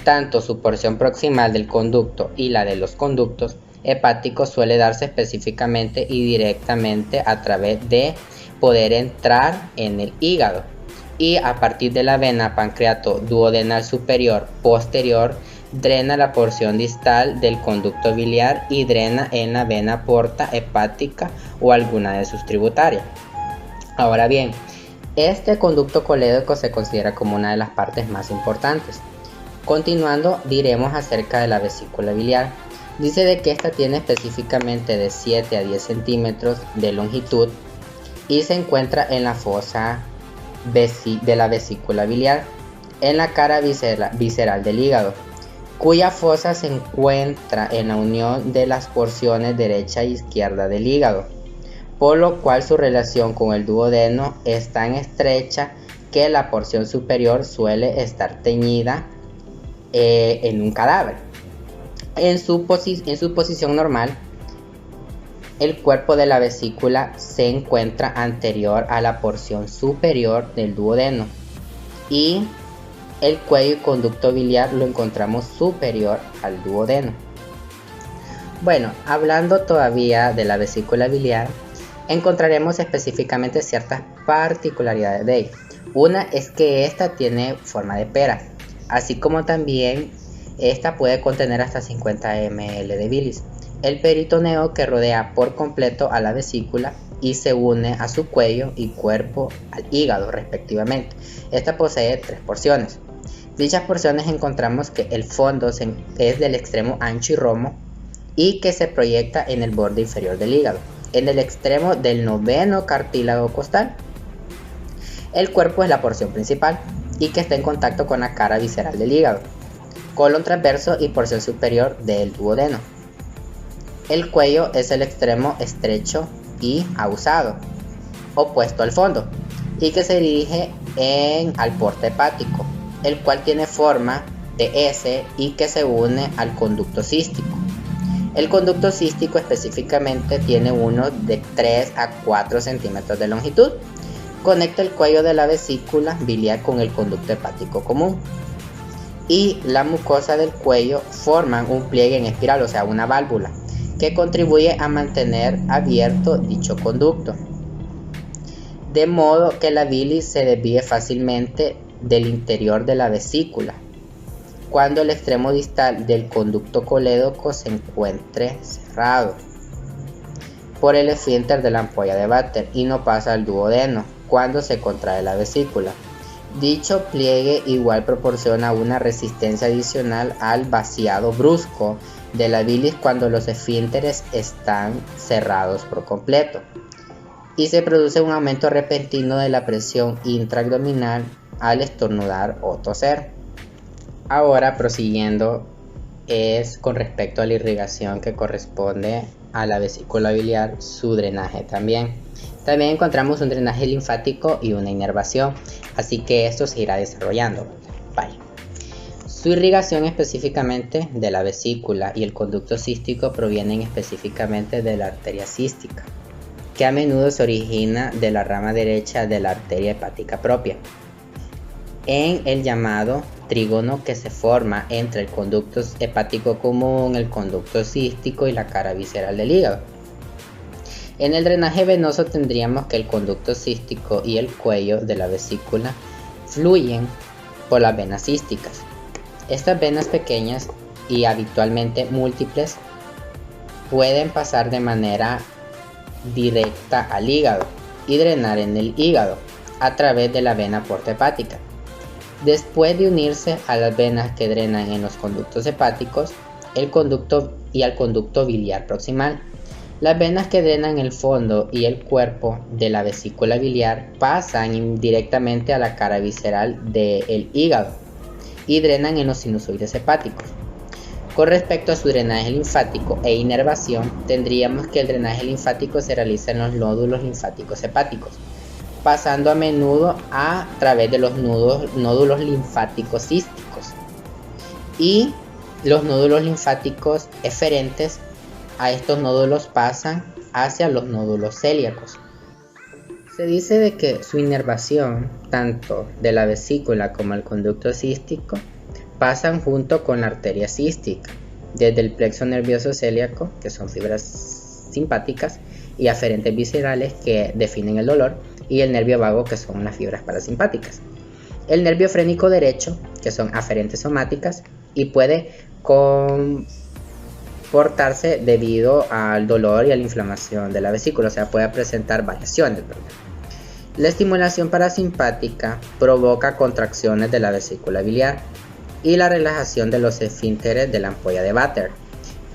tanto su porción proximal del conducto y la de los conductos hepáticos suele darse específicamente y directamente a través de poder entrar en el hígado, y a partir de la vena pancreatoduodenal superior posterior drena la porción distal del conducto biliar y drena en la vena porta hepática o alguna de sus tributarias. Ahora bien, este conducto colédoco se considera como una de las partes más importantes. Continuando, diremos acerca de la vesícula biliar. Dice de que esta tiene específicamente de 7 a 10 centímetros de longitud y se encuentra en la fosa de la vesícula biliar, en la cara visceral del hígado, cuya fosa se encuentra en la unión de las porciones derecha e izquierda del hígado, por lo cual su relación con el duodeno es tan estrecha que la porción superior suele estar teñida en un cadáver. En su posición normal, el cuerpo de la vesícula se encuentra anterior a la porción superior del duodeno y el cuello y conducto biliar lo encontramos superior al duodeno. Bueno, hablando todavía de la vesícula biliar, encontraremos específicamente ciertas particularidades de ella. Una es que esta tiene forma de pera, así como también esta puede contener hasta 50 ml de bilis. El peritoneo que rodea por completo a la vesícula y se une a su cuello y cuerpo al hígado respectivamente. Esta posee 3 porciones. Dichas porciones encontramos que el fondo es del extremo ancho y romo y que se proyecta en el borde inferior del hígado. en el extremo del noveno cartílago costal. El cuerpo es la porción principal y que está en contacto con la cara visceral del hígado, colon transverso y porción superior del duodeno. El cuello es el extremo estrecho y ahusado, opuesto al fondo, y que se dirige al porte hepático, el cual tiene forma de S y que se une al conducto cístico. El conducto cístico específicamente tiene uno de 3 a 4 centímetros de longitud. Conecta el cuello de la vesícula biliar con el conducto hepático común. Y la mucosa del cuello forman un pliegue en espiral, o sea, una válvula, que contribuye a mantener abierto dicho conducto, de modo que la bilis se desvíe fácilmente del interior de la vesícula cuando el extremo distal del conducto colédoco se encuentre cerrado por el esfínter de la ampolla de Vater y no pasa al duodeno cuando se contrae la vesícula. Dicho pliegue igual proporciona una resistencia adicional al vaciado brusco de la bilis cuando los esfínteres están cerrados por completo, y se produce un aumento repentino de la presión intraabdominal al estornudar o toser. Ahora, prosiguiendo, es con respecto a la irrigación que corresponde a la vesícula biliar, su drenaje también. También encontramos un drenaje linfático y una inervación, así que esto se irá desarrollando. Vale. Su irrigación específicamente de la vesícula y el conducto cístico provienen específicamente de la arteria cística, que a menudo se origina de la rama derecha de la arteria hepática propia, en el llamado trígono que se forma entre el conducto hepático común, el conducto cístico y la cara visceral del hígado. En el drenaje venoso tendríamos que el conducto cístico y el cuello de la vesícula fluyen por las venas císticas. Estas venas pequeñas y habitualmente múltiples pueden pasar de manera directa al hígado y drenar en el hígado a través de la vena porta hepática. Después de unirse a las venas que drenan en los conductos hepáticos, el conducto y al conducto biliar proximal. Las venas que drenan el fondo y el cuerpo de la vesícula biliar pasan directamente a la cara visceral del hígado y drenan en los sinusoides hepáticos. Con respecto a su drenaje linfático e inervación, tendríamos que el drenaje linfático se realiza en los nódulos linfáticos hepáticos, pasando a menudo a través de los nódulos linfáticos císticos, y los nódulos linfáticos eferentes a estos nódulos pasan hacia los nódulos celíacos. Se dice de que su inervación, tanto de la vesícula como el conducto cístico, pasan junto con la arteria cística, desde el plexo nervioso celíaco, que son fibras simpáticas, y aferentes viscerales que definen el dolor, y el nervio vago, que son las fibras parasimpáticas. El nervio frénico derecho, que son aferentes somáticas, y puede comportarse debido al dolor y a la inflamación de la vesícula, o sea, puede presentar variaciones, ¿verdad? La estimulación parasimpática provoca contracciones de la vesícula biliar y la relajación de los esfínteres de la ampolla de Vater,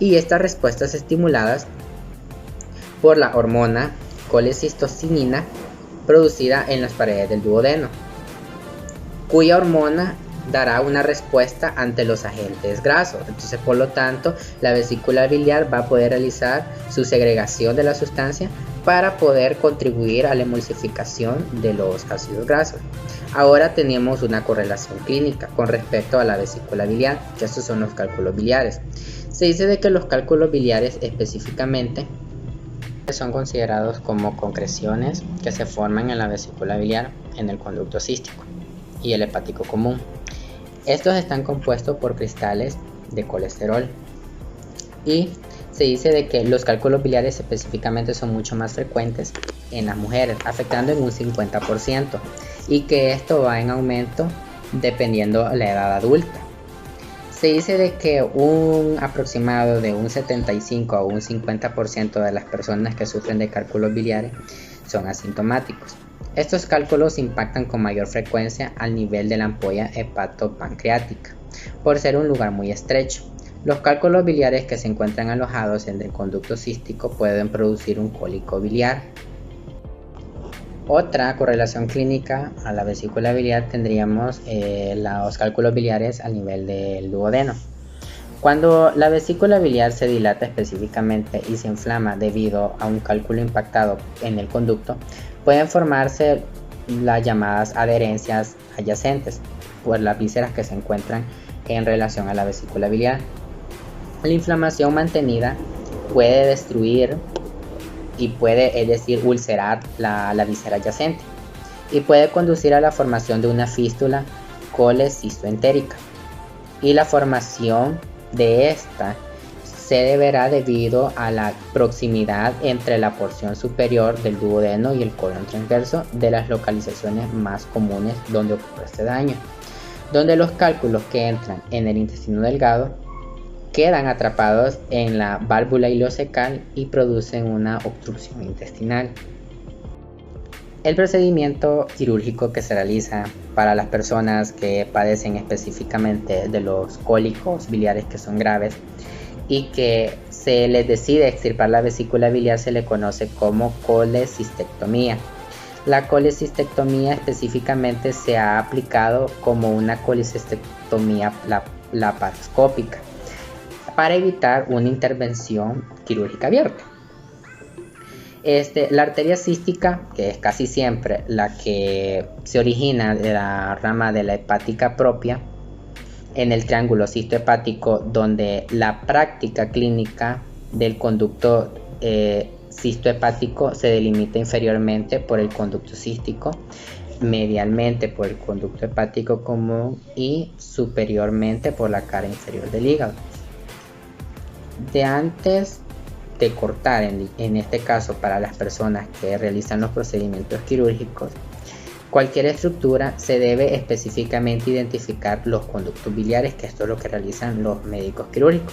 y estas respuestas estimuladas por la hormona colecistocinina producida en las paredes del duodeno, cuya hormona dará una respuesta ante los agentes grasos. Entonces, por lo tanto, la vesícula biliar va a poder realizar su segregación de la sustancia para poder contribuir a la emulsificación de los ácidos grasos. Ahora tenemos una correlación clínica con respecto a la vesícula biliar, que estos son los cálculos biliares. Se dice de que los cálculos biliares específicamente son considerados como concreciones que se forman en la vesícula biliar, en el conducto cístico y el hepático común. Estos están compuestos por cristales de colesterol, y se dice de que los cálculos biliares específicamente son mucho más frecuentes en las mujeres, afectando en un 50%, y que esto va en aumento dependiendo la edad adulta. Se dice de que un aproximado de un 75 a un 50% de las personas que sufren de cálculos biliares son asintomáticos. Estos cálculos impactan con mayor frecuencia al nivel de la ampolla hepatopancreática, por ser un lugar muy estrecho. Los cálculos biliares que se encuentran alojados en el conducto cístico pueden producir un cólico biliar. Otra correlación clínica a la vesícula biliar tendríamos los cálculos biliares a nivel del duodeno. Cuando la vesícula biliar se dilata específicamente y se inflama debido a un cálculo impactado en el conducto, pueden formarse las llamadas adherencias adyacentes por las vísceras que se encuentran en relación a la vesícula biliar. La inflamación mantenida puede destruir y puede, es decir, ulcerar la víscera adyacente y puede conducir a la formación de una fístula colecistoentérica, y la formación de esta se deberá debido a la proximidad entre la porción superior del duodeno y el colon transverso, de las localizaciones más comunes donde ocurre este daño, donde los cálculos que entran en el intestino delgado quedan atrapados en la válvula ileocecal y producen una obstrucción intestinal. El procedimiento quirúrgico que se realiza para las personas que padecen específicamente de los cólicos biliares que son graves y que se les decide extirpar la vesícula biliar se le conoce como colecistectomía. La colecistectomía específicamente se ha aplicado como una colecistectomía laparoscópica para evitar una intervención quirúrgica abierta. La arteria cística, que es casi siempre la que se origina de la rama de la hepática propia, en el triángulo cistohepático, donde la práctica clínica del conducto cistohepático se delimita inferiormente por el conducto cístico, medialmente por el conducto hepático común y superiormente por la cara inferior del hígado. De antes de cortar, en este caso para las personas que realizan los procedimientos quirúrgicos, cualquier estructura, se debe específicamente identificar los conductos biliares, que esto es lo que realizan los médicos quirúrgicos,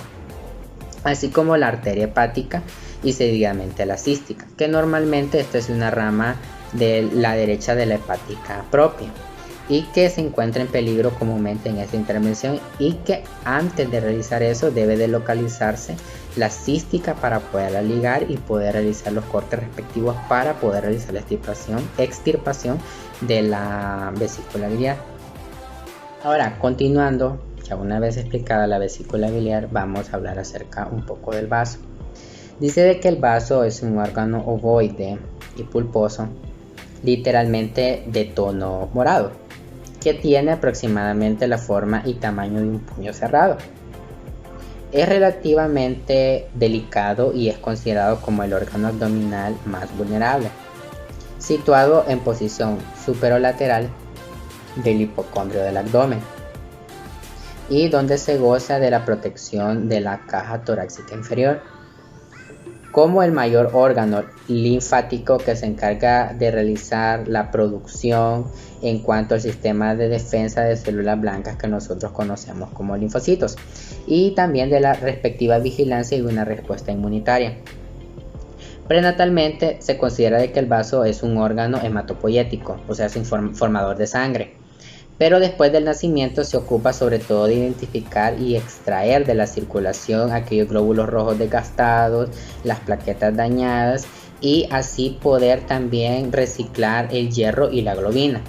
así como la arteria hepática y seguidamente la cística, que normalmente esta es una rama de la derecha de la hepática propia y que se encuentra en peligro comúnmente en esta intervención, y que antes de realizar eso debe de localizarse la cística para poderla ligar y poder realizar los cortes respectivos para poder realizar la extirpación de la vesícula biliar. Ahora, continuando, ya una vez explicada la vesícula biliar, vamos a hablar acerca un poco del vaso. Dice de que el vaso es un órgano ovoide y pulposo, literalmente de tono morado, que tiene aproximadamente la forma y tamaño de un puño cerrado. Es relativamente delicado y es considerado como el órgano abdominal más vulnerable, situado en posición superolateral del hipocondrio del abdomen y donde se goza de la protección de la caja torácica inferior. Como el mayor órgano linfático que se encarga de realizar la producción en cuanto al sistema de defensa de células blancas que nosotros conocemos como linfocitos, y también de la respectiva vigilancia y una respuesta inmunitaria. Prenatalmente se considera de que el vaso es un órgano hematopoyético, o sea, es un formador de sangre. Pero después del nacimiento se ocupa sobre todo de identificar y extraer de la circulación aquellos glóbulos rojos desgastados, las plaquetas dañadas, y así poder también reciclar el hierro y la globina.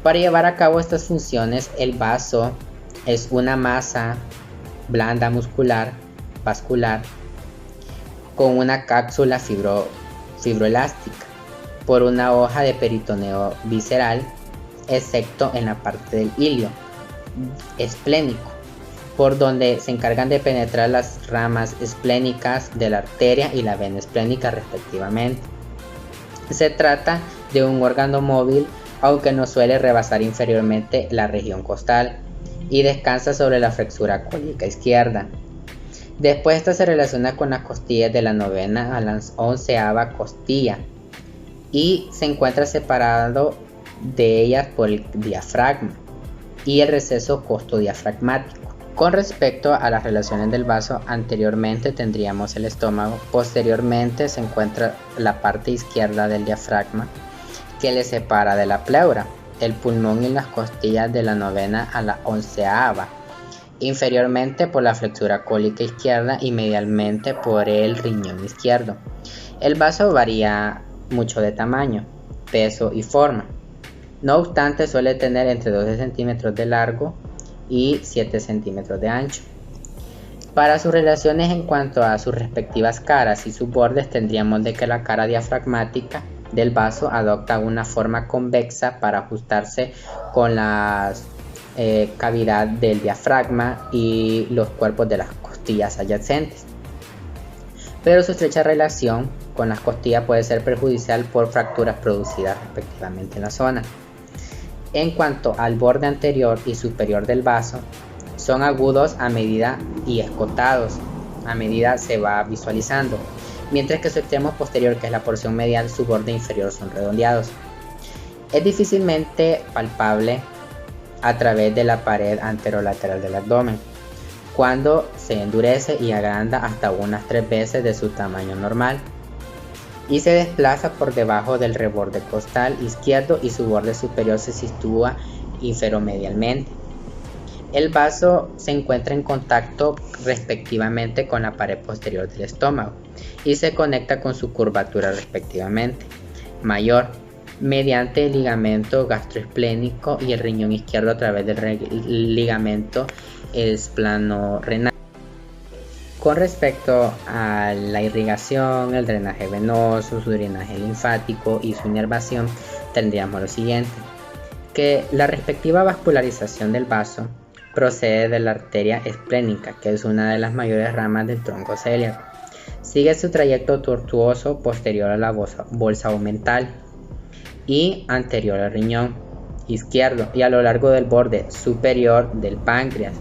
Para llevar a cabo estas funciones, el vaso es una masa blanda vascular con una cápsula fibroelástica por una hoja de peritoneo visceral, excepto en la parte del hilio esplénico, por donde se encargan de penetrar las ramas esplénicas de la arteria y la vena esplénica respectivamente. Se trata de un órgano móvil, aunque no suele rebasar inferiormente la región costal, y descansa sobre la flexura cólica izquierda. Después esta se relaciona con las costillas de la 9ª a la 11ª costilla y se encuentra separado de ellas por el diafragma y el receso costodiafragmático. Con respecto a las relaciones del vaso, anteriormente tendríamos el estómago, posteriormente se encuentra la parte izquierda del diafragma que le separa de la pleura, el pulmón y las costillas de la 9ª a la 11ª, inferiormente por la flexura cólica izquierda y medialmente por el riñón izquierdo. El vaso varía mucho de tamaño, peso y forma. No obstante, suele tener entre 12 centímetros de largo y 7 centímetros de ancho. Para sus relaciones en cuanto a sus respectivas caras y sus bordes, tendríamos de que la cara diafragmática del vaso adopta una forma convexa para ajustarse con la cavidad del diafragma y los cuerpos de las costillas adyacentes. Pero su estrecha relación con las costillas puede ser perjudicial por fracturas producidas respectivamente en la zona. En cuanto al borde anterior y superior del vaso, son agudos a medida y escotados a medida se va visualizando, mientras que su extremo posterior, que es la porción medial, su borde inferior son redondeados. Es difícilmente palpable a través de la pared anterolateral del abdomen, cuando se endurece y agranda hasta unas 3 veces de su tamaño normal, y se desplaza por debajo del reborde costal izquierdo y su borde superior se sitúa inferomedialmente. El vaso se encuentra en contacto respectivamente con la pared posterior del estómago y se conecta con su curvatura respectivamente mayor mediante el ligamento gastroesplénico y el riñón izquierdo a través del ligamento esplano-renal. Con respecto a la irrigación, el drenaje venoso, su drenaje linfático y su inervación, tendríamos lo siguiente: que la respectiva vascularización del vaso procede de la arteria esplénica, que es una de las mayores ramas del tronco celíaco. Sigue su trayecto tortuoso posterior a la bolsa omental y anterior al riñón izquierdo y a lo largo del borde superior del páncreas.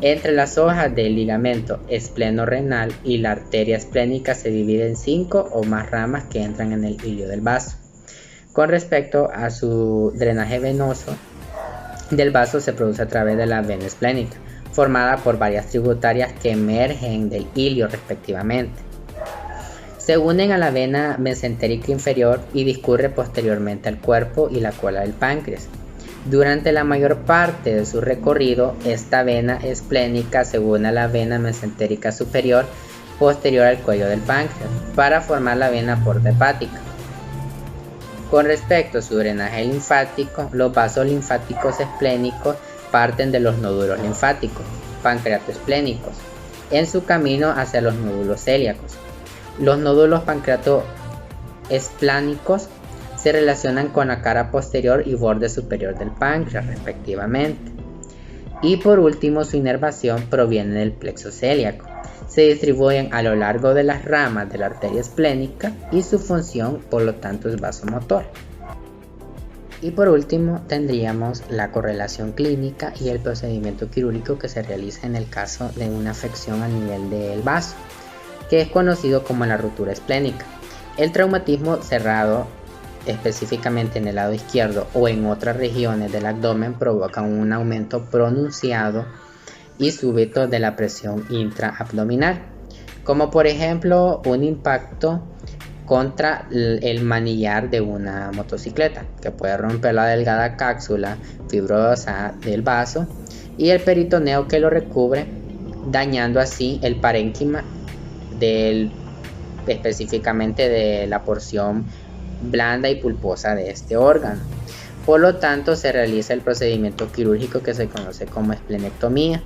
Entre las hojas del ligamento espleno-renal y la arteria esplénica se divide en 5 o más ramas que entran en el hilio del vaso. Con respecto a su drenaje venoso del vaso, se produce a través de la vena esplénica, formada por varias tributarias que emergen del hilio respectivamente. Se unen a la vena mesentérica inferior y discurre posteriormente al cuerpo y la cola del páncreas. Durante la mayor parte de su recorrido, esta vena esplénica se une a la vena mesentérica superior posterior al cuello del páncreas para formar la vena porta hepática. Con respecto a su drenaje linfático, los vasos linfáticos esplénicos parten de los nódulos linfáticos pancreatoesplénicos en su camino hacia los nódulos celíacos. Los nódulos pancreatoesplánicos se relacionan con la cara posterior y borde superior del páncreas respectivamente. Y por último, su inervación proviene del plexo celíaco. Se distribuyen a lo largo de las ramas de la arteria esplénica y su función, por lo tanto, es vasomotor. Y por último, tendríamos la correlación clínica y el procedimiento quirúrgico que se realiza en el caso de una afección a nivel del vaso, que es conocido como la ruptura esplénica. El traumatismo cerrado, específicamente en el lado izquierdo o en otras regiones del abdomen, provoca un aumento pronunciado y súbito de la presión intraabdominal, como por ejemplo un impacto contra el manillar de una motocicleta, que puede romper la delgada cápsula fibrosa del vaso y el peritoneo que lo recubre, dañando así el parénquima específicamente de la porción blanda y pulposa de este órgano. Por lo tanto, se realiza el procedimiento quirúrgico que se conoce como esplenectomía,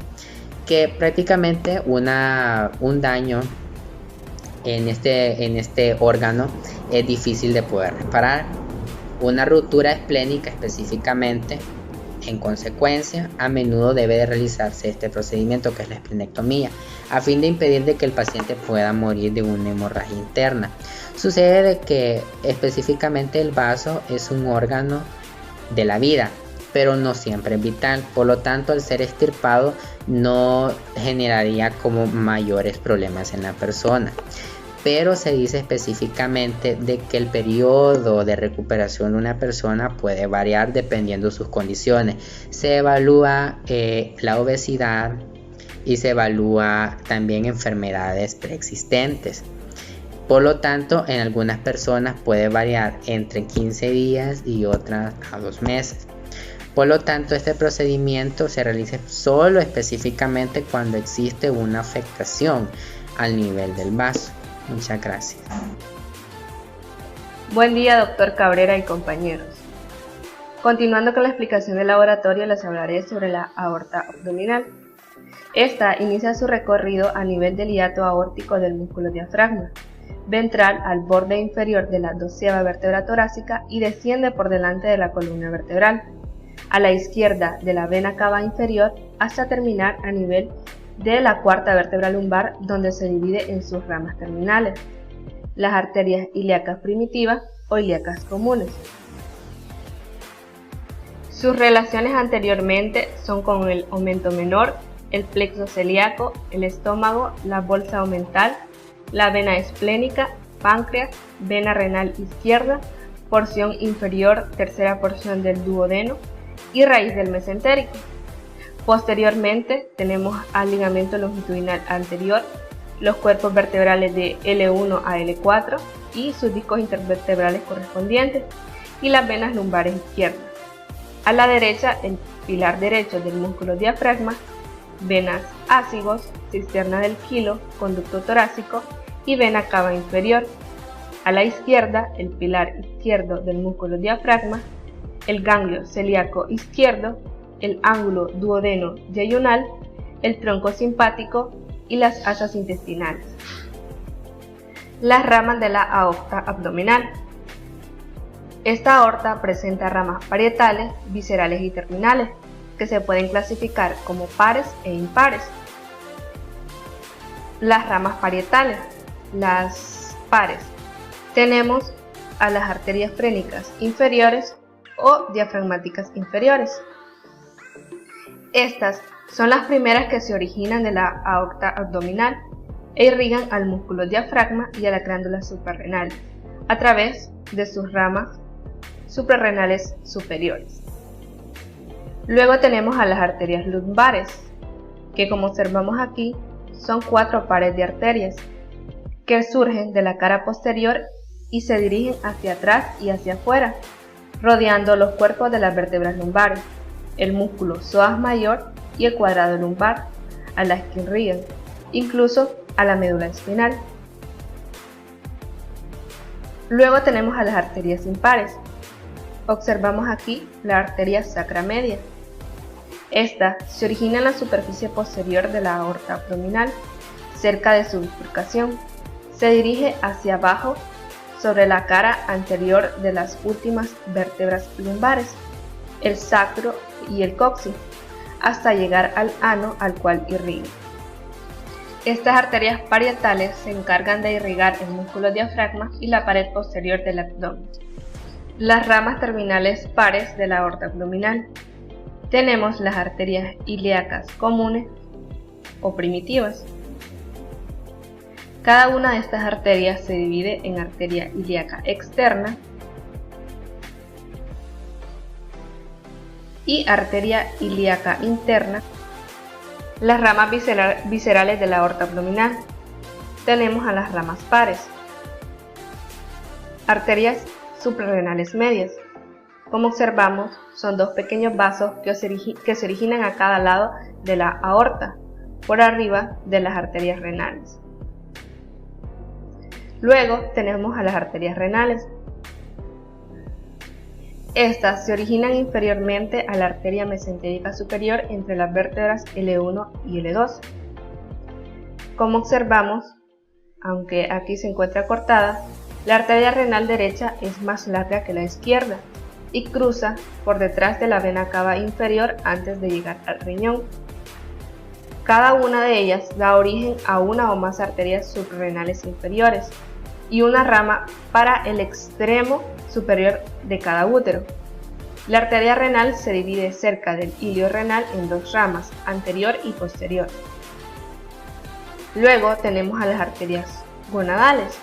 que prácticamente un daño en este órgano es difícil de poder reparar. Una ruptura esplénica específicamente, en consecuencia, a menudo debe de realizarse este procedimiento, que es la esplenectomía, a fin de impedir de que el paciente pueda morir de una hemorragia interna. Sucede de que específicamente el vaso es un órgano de la vida, pero no siempre es vital. Por lo tanto, al ser extirpado no generaría como mayores problemas en la persona. Pero se dice específicamente de que el periodo de recuperación de una persona puede variar dependiendo de sus condiciones. Se evalúa la obesidad y se evalúa también enfermedades preexistentes. Por lo tanto, en algunas personas puede variar entre 15 días y otras a 2 meses. Por lo tanto, este procedimiento se realiza solo específicamente cuando existe una afectación al nivel del vaso. Muchas gracias. Buen día, doctor Cabrera y compañeros. Continuando con la explicación del laboratorio, les hablaré sobre la aorta abdominal. Esta inicia su recorrido a nivel del hiato aórtico del músculo diafragma ventral al borde inferior de la 12ª vértebra torácica y desciende por delante de la columna vertebral, a la izquierda de la vena cava inferior hasta terminar a nivel de la 4ª vértebra lumbar, donde se divide en sus ramas terminales, las arterias ilíacas primitivas o ilíacas comunes. Sus relaciones anteriormente son con el aumento menor, el plexo celíaco, el estómago, la bolsa omental, la vena esplénica, páncreas, vena renal izquierda, porción inferior, tercera porción del duodeno y raíz del mesentérico. Posteriormente tenemos al ligamento longitudinal anterior, los cuerpos vertebrales de L1 a L4 y sus discos intervertebrales correspondientes y las venas lumbares izquierdas. A la derecha, el pilar derecho del músculo diafragma, venas ácigos, cisterna del quilo, conducto torácico y vena cava inferior. A la izquierda, el pilar izquierdo del músculo diafragma, el ganglio celíaco izquierdo, el ángulo duodeno yeyunal, el tronco simpático y las asas intestinales. Las ramas de la aorta abdominal. Esta aorta presenta ramas parietales, viscerales y terminales, que se pueden clasificar como pares e impares. Las ramas parietales, las pares. Tenemos a las arterias frénicas inferiores o diafragmáticas inferiores. Estas son las primeras que se originan de la aorta abdominal e irrigan al músculo diafragma y a la glándula suprarrenal a través de sus ramas suprarrenales superiores. Luego tenemos a las arterias lumbares, que como observamos aquí son 4 pares de arterias que surgen de la cara posterior y se dirigen hacia atrás y hacia afuera, rodeando los cuerpos de las vértebras lumbares, el músculo psoas mayor y el cuadrado lumbar, a las que irrigan, incluso a la médula espinal. Luego tenemos a las arterias impares. Observamos aquí la arteria sacra media. Esta se origina en la superficie posterior de la aorta abdominal, cerca de su bifurcación. Se dirige hacia abajo sobre la cara anterior de las últimas vértebras lumbares, el sacro y el coxis, hasta llegar al ano, al cual irriga. Estas arterias parietales se encargan de irrigar el músculo diafragma y la pared posterior del abdomen. Las ramas terminales pares de la aorta abdominal. Tenemos las arterias ilíacas comunes o primitivas. Cada una de estas arterias se divide en arteria ilíaca externa y arteria ilíaca interna. Las ramas viscerales de la aorta abdominal. Tenemos a las ramas pares. Arterias suprarrenales medias. Como observamos, son 2 pequeños vasos que se originan a cada lado de la aorta, por arriba de las arterias renales. Luego tenemos a las arterias renales. Estas se originan inferiormente a la arteria mesentérica superior entre las vértebras L1 y L2. Como observamos, aunque aquí se encuentra cortada, la arteria renal derecha es más larga que la izquierda y cruza por detrás de la vena cava inferior antes de llegar al riñón. Cada una de ellas da origen a una o más arterias suprarrenales inferiores y una rama para el extremo superior de cada útero. La arteria renal se divide cerca del ilio renal en 2 ramas, anterior y posterior. Luego tenemos a las arterias gonadales.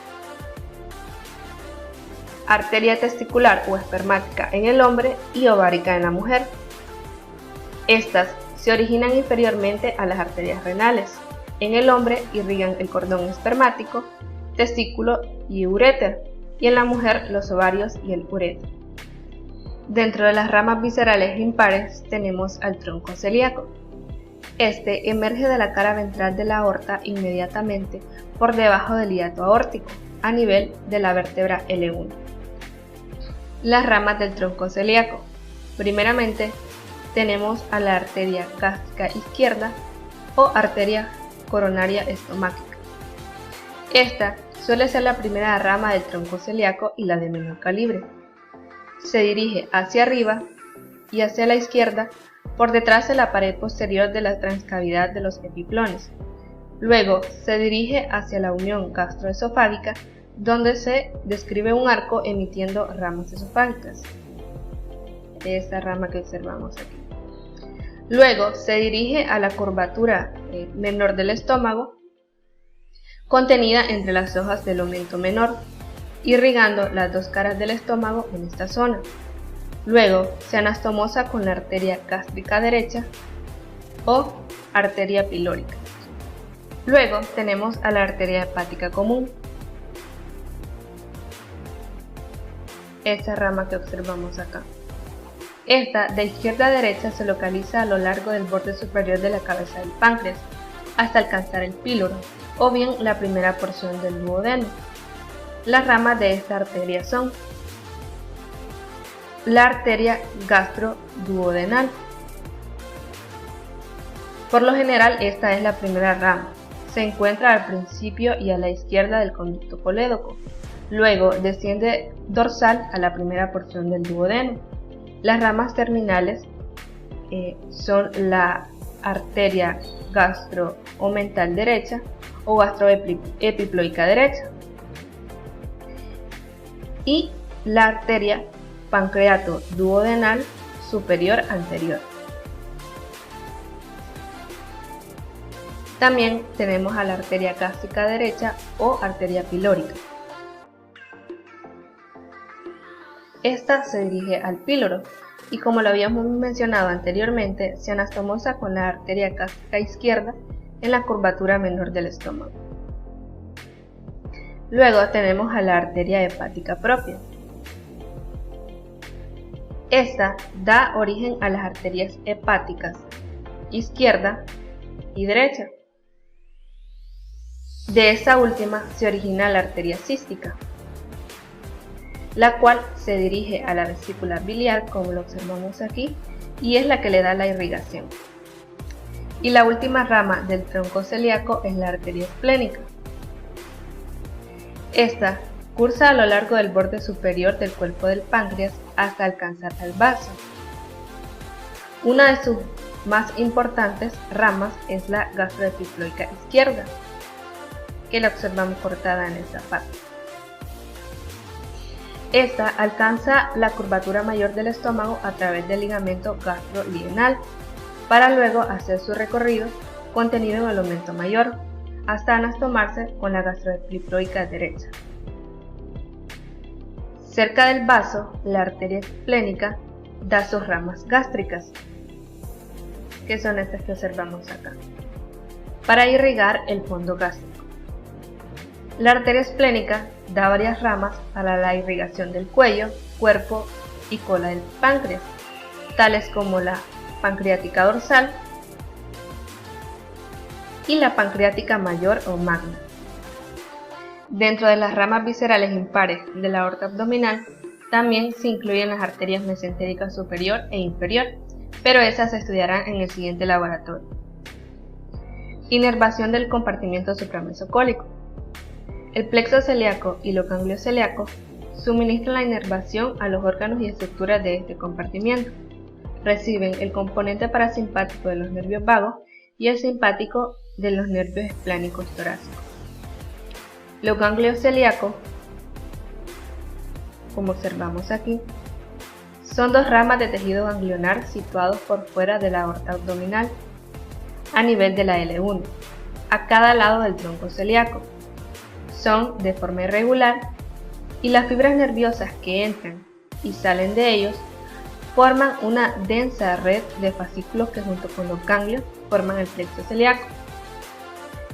Arteria testicular o espermática en el hombre y ovárica en la mujer. Estas se originan inferiormente a las arterias renales. En el hombre irrigan el cordón espermático, testículo y uréter, y en la mujer los ovarios y el ureter. Dentro de las ramas viscerales impares tenemos al tronco celíaco. Este emerge de la cara ventral de la aorta inmediatamente por debajo del hiato aórtico, a nivel de la vértebra L1. Las ramas del tronco celíaco. Primeramente, tenemos a la arteria gástrica izquierda o arteria coronaria estomáquica. Esta suele ser la primera rama del tronco celíaco y la de menor calibre. Se dirige hacia arriba y hacia la izquierda por detrás de la pared posterior de la transcavidad de los epiplones. Luego se dirige hacia la unión gastroesofágica, donde se describe un arco emitiendo ramas esofágicas. Esta rama que observamos aquí. Luego se dirige a la curvatura menor del estómago, contenida entre las hojas del omento menor, irrigando las dos caras del estómago en esta zona. Luego se anastomosa con la arteria gástrica derecha o arteria pilórica. Luego tenemos a la arteria hepática común. Esta rama que observamos acá. Esta, de izquierda a derecha, se localiza a lo largo del borde superior de la cabeza del páncreas, hasta alcanzar el píloro, o bien la primera porción del duodeno. Las ramas de esta arteria son la arteria gastroduodenal. Por lo general, esta es la primera rama. Se encuentra al principio y a la izquierda del conducto colédoco. Luego desciende dorsal a la primera porción del duodeno. Las ramas terminales son la arteria gastroomental derecha o gastroepiploica derecha y la arteria pancreato-duodenal superior anterior. También tenemos a la arteria gástrica derecha o arteria pilórica. Esta se dirige al píloro y, como lo habíamos mencionado anteriormente, se anastomosa con la arteria gástrica izquierda en la curvatura menor del estómago. Luego tenemos a la arteria hepática propia. Esta da origen a las arterias hepáticas izquierda y derecha. De esta última se origina la arteria cística, la cual se dirige a la vesícula biliar, como lo observamos aquí, y es la que le da la irrigación. Y la última rama del tronco celíaco es la arteria esplénica. Esta cursa a lo largo del borde superior del cuerpo del páncreas hasta alcanzar al vaso. Una de sus más importantes ramas es la gastroepiploica izquierda, que la observamos cortada en esta parte. Esta alcanza la curvatura mayor del estómago a través del ligamento gastrolienal, para luego hacer su recorrido contenido en el omento mayor, hasta anastomarse con la gastroepiploica derecha. Cerca del vaso, la arteria esplénica da sus ramas gástricas, que son estas que observamos acá, para irrigar el fondo gástrico. La arteria esplénica da varias ramas para la irrigación del cuello, cuerpo y cola del páncreas, tales como la pancreática dorsal y la pancreática mayor o magna. Dentro de las ramas viscerales impares de la aorta abdominal también se incluyen las arterias mesentéricas superior e inferior, pero esas se estudiarán en el siguiente laboratorio. Inervación del compartimiento supramesocólico. El plexo celíaco y los ganglios celíacos suministran la inervación a los órganos y estructuras de este compartimiento. Reciben el componente parasimpático de los nervios vagos y el simpático de los nervios esplánicos torácicos. Los ganglios celíacos, como observamos aquí, son dos ramas de tejido ganglionar situados por fuera de la aorta abdominal, a nivel de la L1, a cada lado del tronco celíaco. Son de forma irregular y las fibras nerviosas que entran y salen de ellos forman una densa red de fascículos que, junto con los ganglios, forman el plexo celíaco.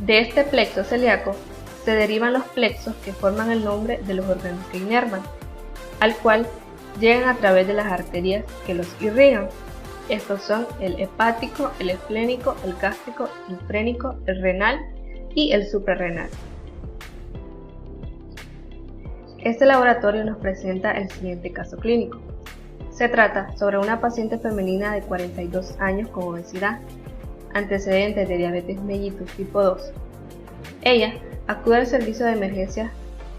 De este plexo celíaco se derivan los plexos que forman el nombre de los órganos que inervan, al cual llegan a través de las arterias que los irrigan. Estos son el hepático, el esplénico, el gástrico, el frénico, el renal y el suprarrenal. Este laboratorio nos presenta el siguiente caso clínico. Se trata sobre una paciente femenina de 42 años con obesidad, antecedentes de diabetes mellitus tipo 2. Ella acude al servicio de emergencias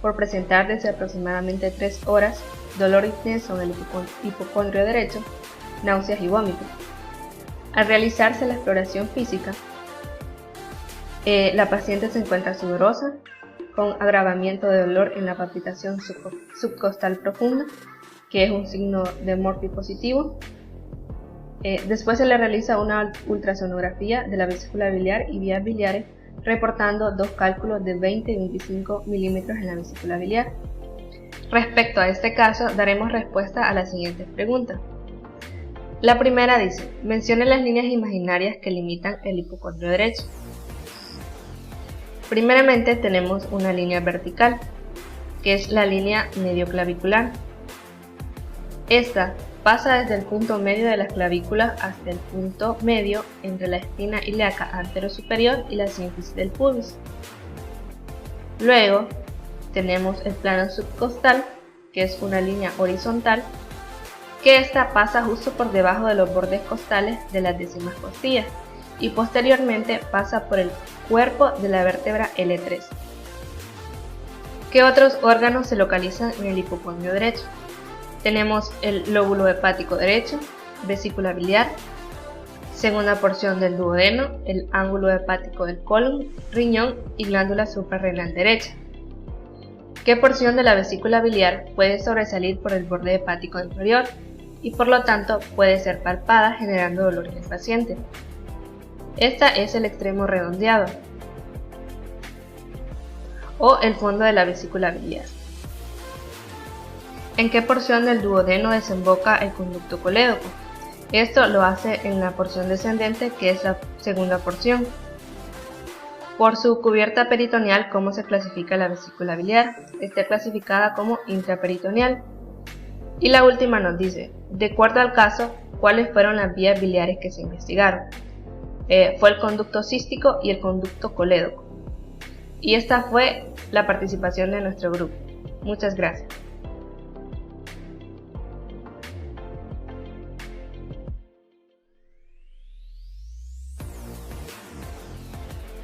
por presentar desde aproximadamente 3 horas dolor intenso en el hipocondrio derecho, náuseas y vómitos. Al realizarse la exploración física, la paciente se encuentra sudorosa, con agravamiento de dolor en la palpitación subcostal profunda, que es un signo de Murphy positivo. Después se le realiza una ultrasonografía de la vesícula biliar y vías biliares, reportando 2 cálculos de 20 y 25 milímetros en la vesícula biliar. Respecto a este caso, daremos respuesta a las siguientes preguntas. La primera dice, mencione las líneas imaginarias que limitan el hipocondrio derecho. Primeramente tenemos una línea vertical, que es la línea medioclavicular. Esta pasa desde el punto medio de las clavículas hasta el punto medio entre la espina ilíaca anterosuperior y la sínfisis del pubis. Luego tenemos el plano subcostal, que es una línea horizontal, que esta pasa justo por debajo de los bordes costales de las décimas costillas y posteriormente pasa por el cuerpo de la vértebra L3. ¿Qué otros órganos se localizan en el hipocondrio derecho? Tenemos el lóbulo hepático derecho, vesícula biliar, segunda porción del duodeno, el ángulo hepático del colon, riñón y glándula suprarrenal derecha. ¿Qué porción de la vesícula biliar puede sobresalir por el borde hepático inferior y por lo tanto puede ser palpada generando dolor en el paciente? Esta es el extremo redondeado o el fondo de la vesícula biliar. ¿En qué porción del duodeno desemboca el conducto colédoco? Esto lo hace en la porción descendente, que es la segunda porción. Por su cubierta peritoneal, ¿cómo se clasifica la vesícula biliar? Está clasificada como intraperitoneal. Y la última nos dice, de acuerdo al caso, ¿cuáles fueron las vías biliares que se investigaron? Fue el conducto cístico y el conducto colédoco. Y esta fue la participación de nuestro grupo. Muchas gracias.